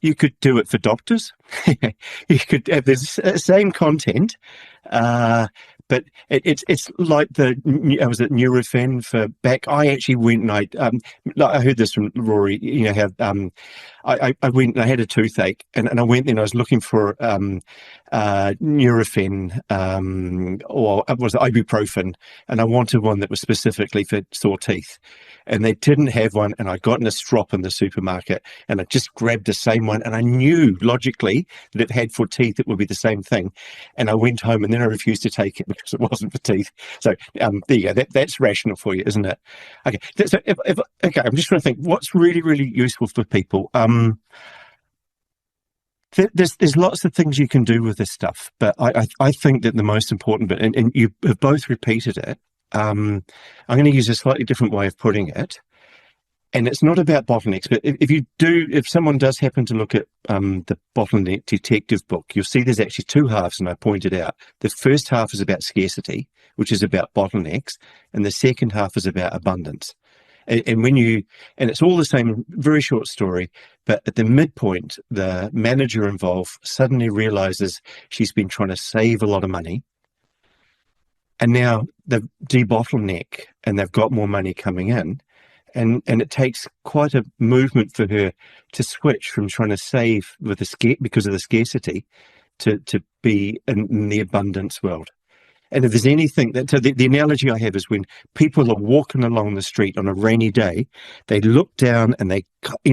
you could do it for doctors. You could have the same content, but it's like I was at Nurofen for back. I actually went and I heard this from Rory. You know how I went and I had a toothache, and I went there and I was looking for Nurofen or it was ibuprofen, and I wanted one that was specifically for sore teeth. And they didn't have one, and I got in a strop in the supermarket, and I just grabbed the same one, and I knew logically that if it had for teeth, it would be the same thing. And I went home, and then I refused to take it because it wasn't for teeth. So there you go. That's rational for you, isn't it? Okay. So okay, I'm just trying to think what's really, really useful for people. There's lots of things you can do with this stuff, but I think that the most important bit, and you have both repeated it. I'm going to use a slightly different way of putting it, and it's not about bottlenecks. But if someone does happen to look at the Bottleneck Detective book, you'll see there's actually two halves, and I pointed out the first half is about scarcity, which is about bottlenecks, and the second half is about abundance. And it's all the same, very short story, but at the midpoint, the manager involved suddenly realizes she's been trying to save a lot of money. And now they've debottleneck and they've got more money coming in. And it takes quite a movement for her to switch from trying to save because of the scarcity to be in the abundance world. And if there's anything so the analogy I have is when people are walking along the street on a rainy day, they look down and they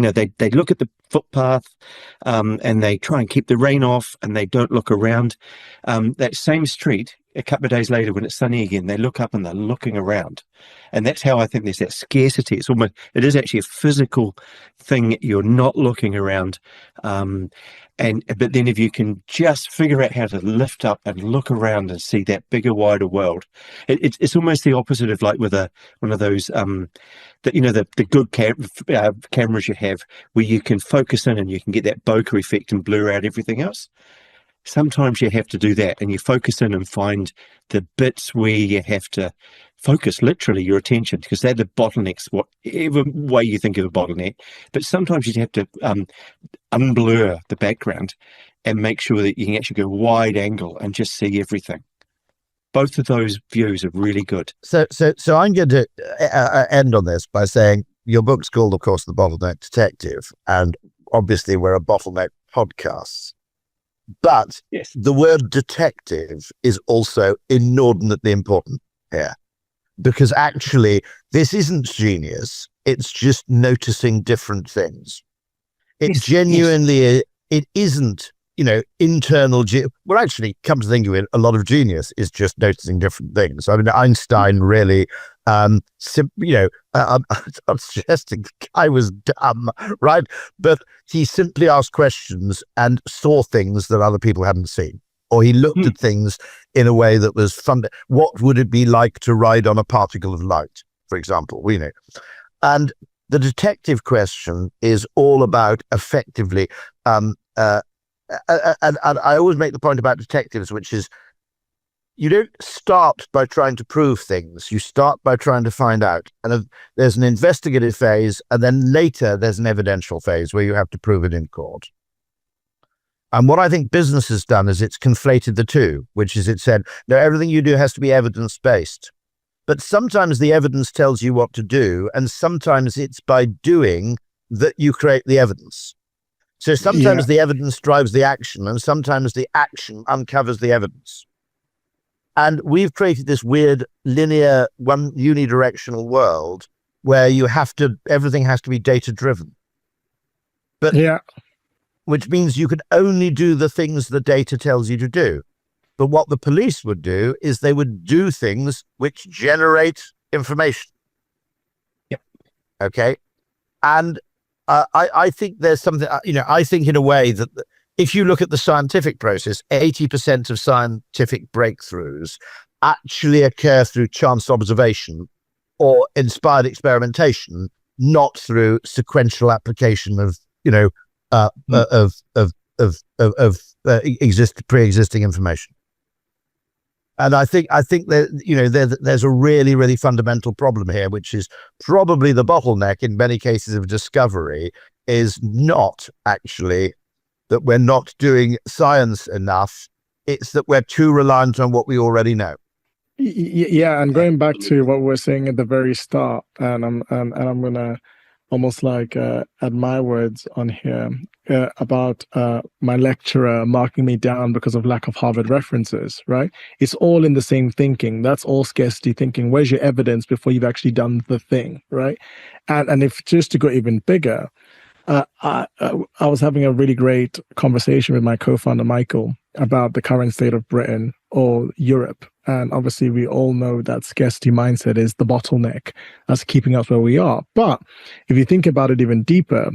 look at the footpath and they try and keep the rain off and they don't look around. That same street, a couple of days later when it's sunny again, they look up and they're looking around. And that's how I think there's that scarcity. It is actually a physical thing. You're not looking around. But then if you can just figure out how to lift up and look around and see that bigger, wider world, it's almost the opposite of like with one of those, the good cameras you have where you can focus in and you can get that bokeh effect and blur out everything else. Sometimes you have to do that and you focus in and find the bits where you have to focus literally your attention, because they're the bottlenecks, whatever way you think of a bottleneck. But sometimes you have to unblur the background and make sure that you can actually go wide angle and just see everything. Both of those views are really good. So I'm going to end on this by saying your book's called, of course, The Bottleneck Detective, and obviously we're a Bottleneck podcast. But yes, the word detective is also inordinately important here, because actually this isn't genius. It's just noticing different things. It genuinely, it isn't, internal. Well, actually, come to think of it, a lot of genius is just noticing different things. I mean, Einstein really, I'm suggesting the guy was dumb, right? But he simply asked questions and saw things that other people hadn't seen. Or he looked at things in a way that was fun. What would it be like to ride on a particle of light, for example? And the detective question is all about effectively, and I always make the point about detectives, which is you don't start by trying to prove things. You start by trying to find out. And there's an investigative phase, and then later there's an evidential phase where you have to prove it in court. And what I think business has done is it's conflated the two, which is it said, no, everything you do has to be evidence-based. But sometimes the evidence tells you what to do, and sometimes it's by doing that you create the evidence. So sometimes the evidence drives the action, and sometimes the action uncovers the evidence. And we've created this weird linear, one unidirectional world where everything has to be data driven. But which means you can only do the things the data tells you to do. But what the police would do is they would do things which generate information. Yep. Okay. And I think there's something, I think in a way that if you look at the scientific process, 80% of scientific breakthroughs actually occur through chance observation or inspired experimentation, not through sequential application of, pre-existing information. And I think that, there's a really, really fundamental problem here, which is probably the bottleneck in many cases of discovery is not actually that we're not doing science enough. It's that we're too reliant on what we already know. Yeah, and going back to what we were saying at the very start, and I'm gonna almost like add my words on here about my lecturer marking me down because of lack of Harvard references, right? It's all in the same thinking. That's all scarcity thinking. Where's your evidence before you've actually done the thing, right? And if just to go even bigger, I was having a really great conversation with my co-founder, Michael, about the current state of Britain or Europe. And obviously, we all know that scarcity mindset is the bottleneck that's keeping us where we are. But if you think about it even deeper,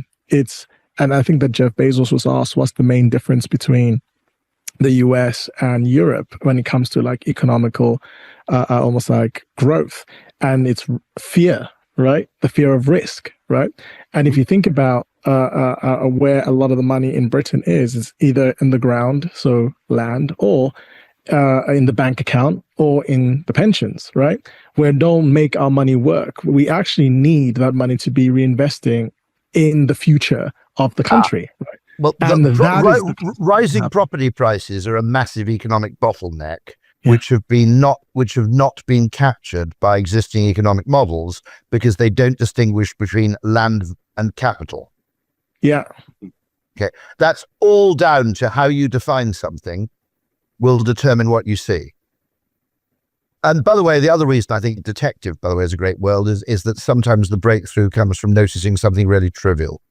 and I think that Jeff Bezos was asked, what's the main difference between the US and Europe when it comes to like economical, almost like growth? And it's fear, right? The fear of risk, right? And if you think about where a lot of the money in Britain is either in the ground, so land, or in the bank account or in the pensions, right? Where don't make our money work. We actually need that money to be reinvesting in the future of the country. Right? Well, rising property prices are a massive economic bottleneck, which have not been captured by existing economic models because they don't distinguish between land and capital. Yeah. Okay. That's all down to how you define something will determine what you see. And by the way, the other reason I think detective, by the way, is a great world is that sometimes the breakthrough comes from noticing something really trivial.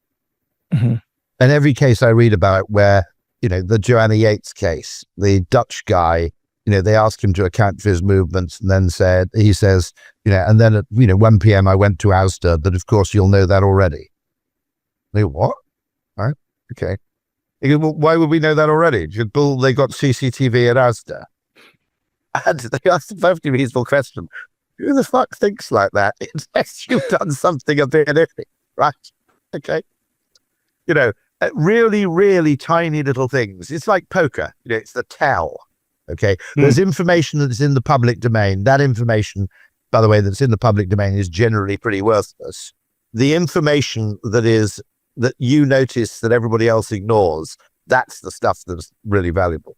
Mm-hmm. And every case I read about where, the Joanna Yates case, the Dutch guy, they asked him to account for his movements and then he says, and then at, 1 p.m. I went to Asda, but of course you'll know that already. They go, what? All right. Okay. He goes, well, why would we know that already? Well, they got CCTV at Asda. And they asked a perfectly reasonable question. Who the fuck thinks like that? Unless you've done something a bit iffy, right? Okay. Really, really tiny little things. It's like poker. It's the tell. Okay. There's information that's in the public domain. That information, by the way, that's in the public domain is generally pretty worthless. The information that you notice that everybody else ignores, that's the stuff that's really valuable.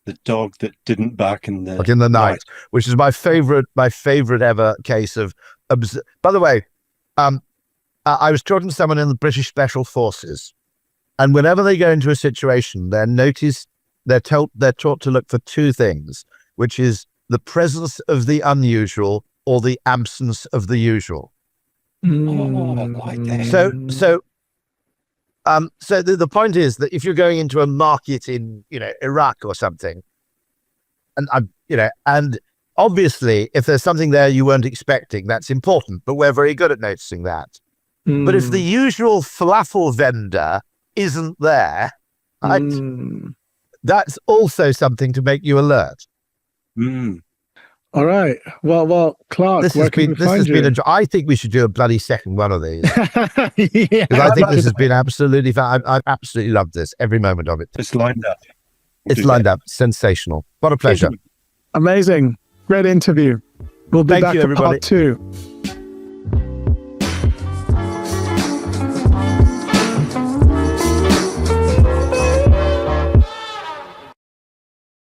The dog that didn't bark in the night, which is my favorite ever case of. By the way, I was talking to someone in the British Special Forces, and whenever they go into a situation, they're taught to look for two things, which is the presence of the unusual or the absence of the usual. Like that. So the point is that if you're going into a market in, Iraq or something, and obviously if there's something there you weren't expecting, that's important, but we're very good at noticing that. But if the usual falafel vendor isn't there, that's also something to make you alert. All right. Well, Clarke, I think we should do a bloody second one of these. Because I think this has been absolutely fun. I absolutely loved this, every moment of it. It's lined up. It's lined up. Sensational. What a pleasure. Amazing. Great interview. We'll be back for part 2.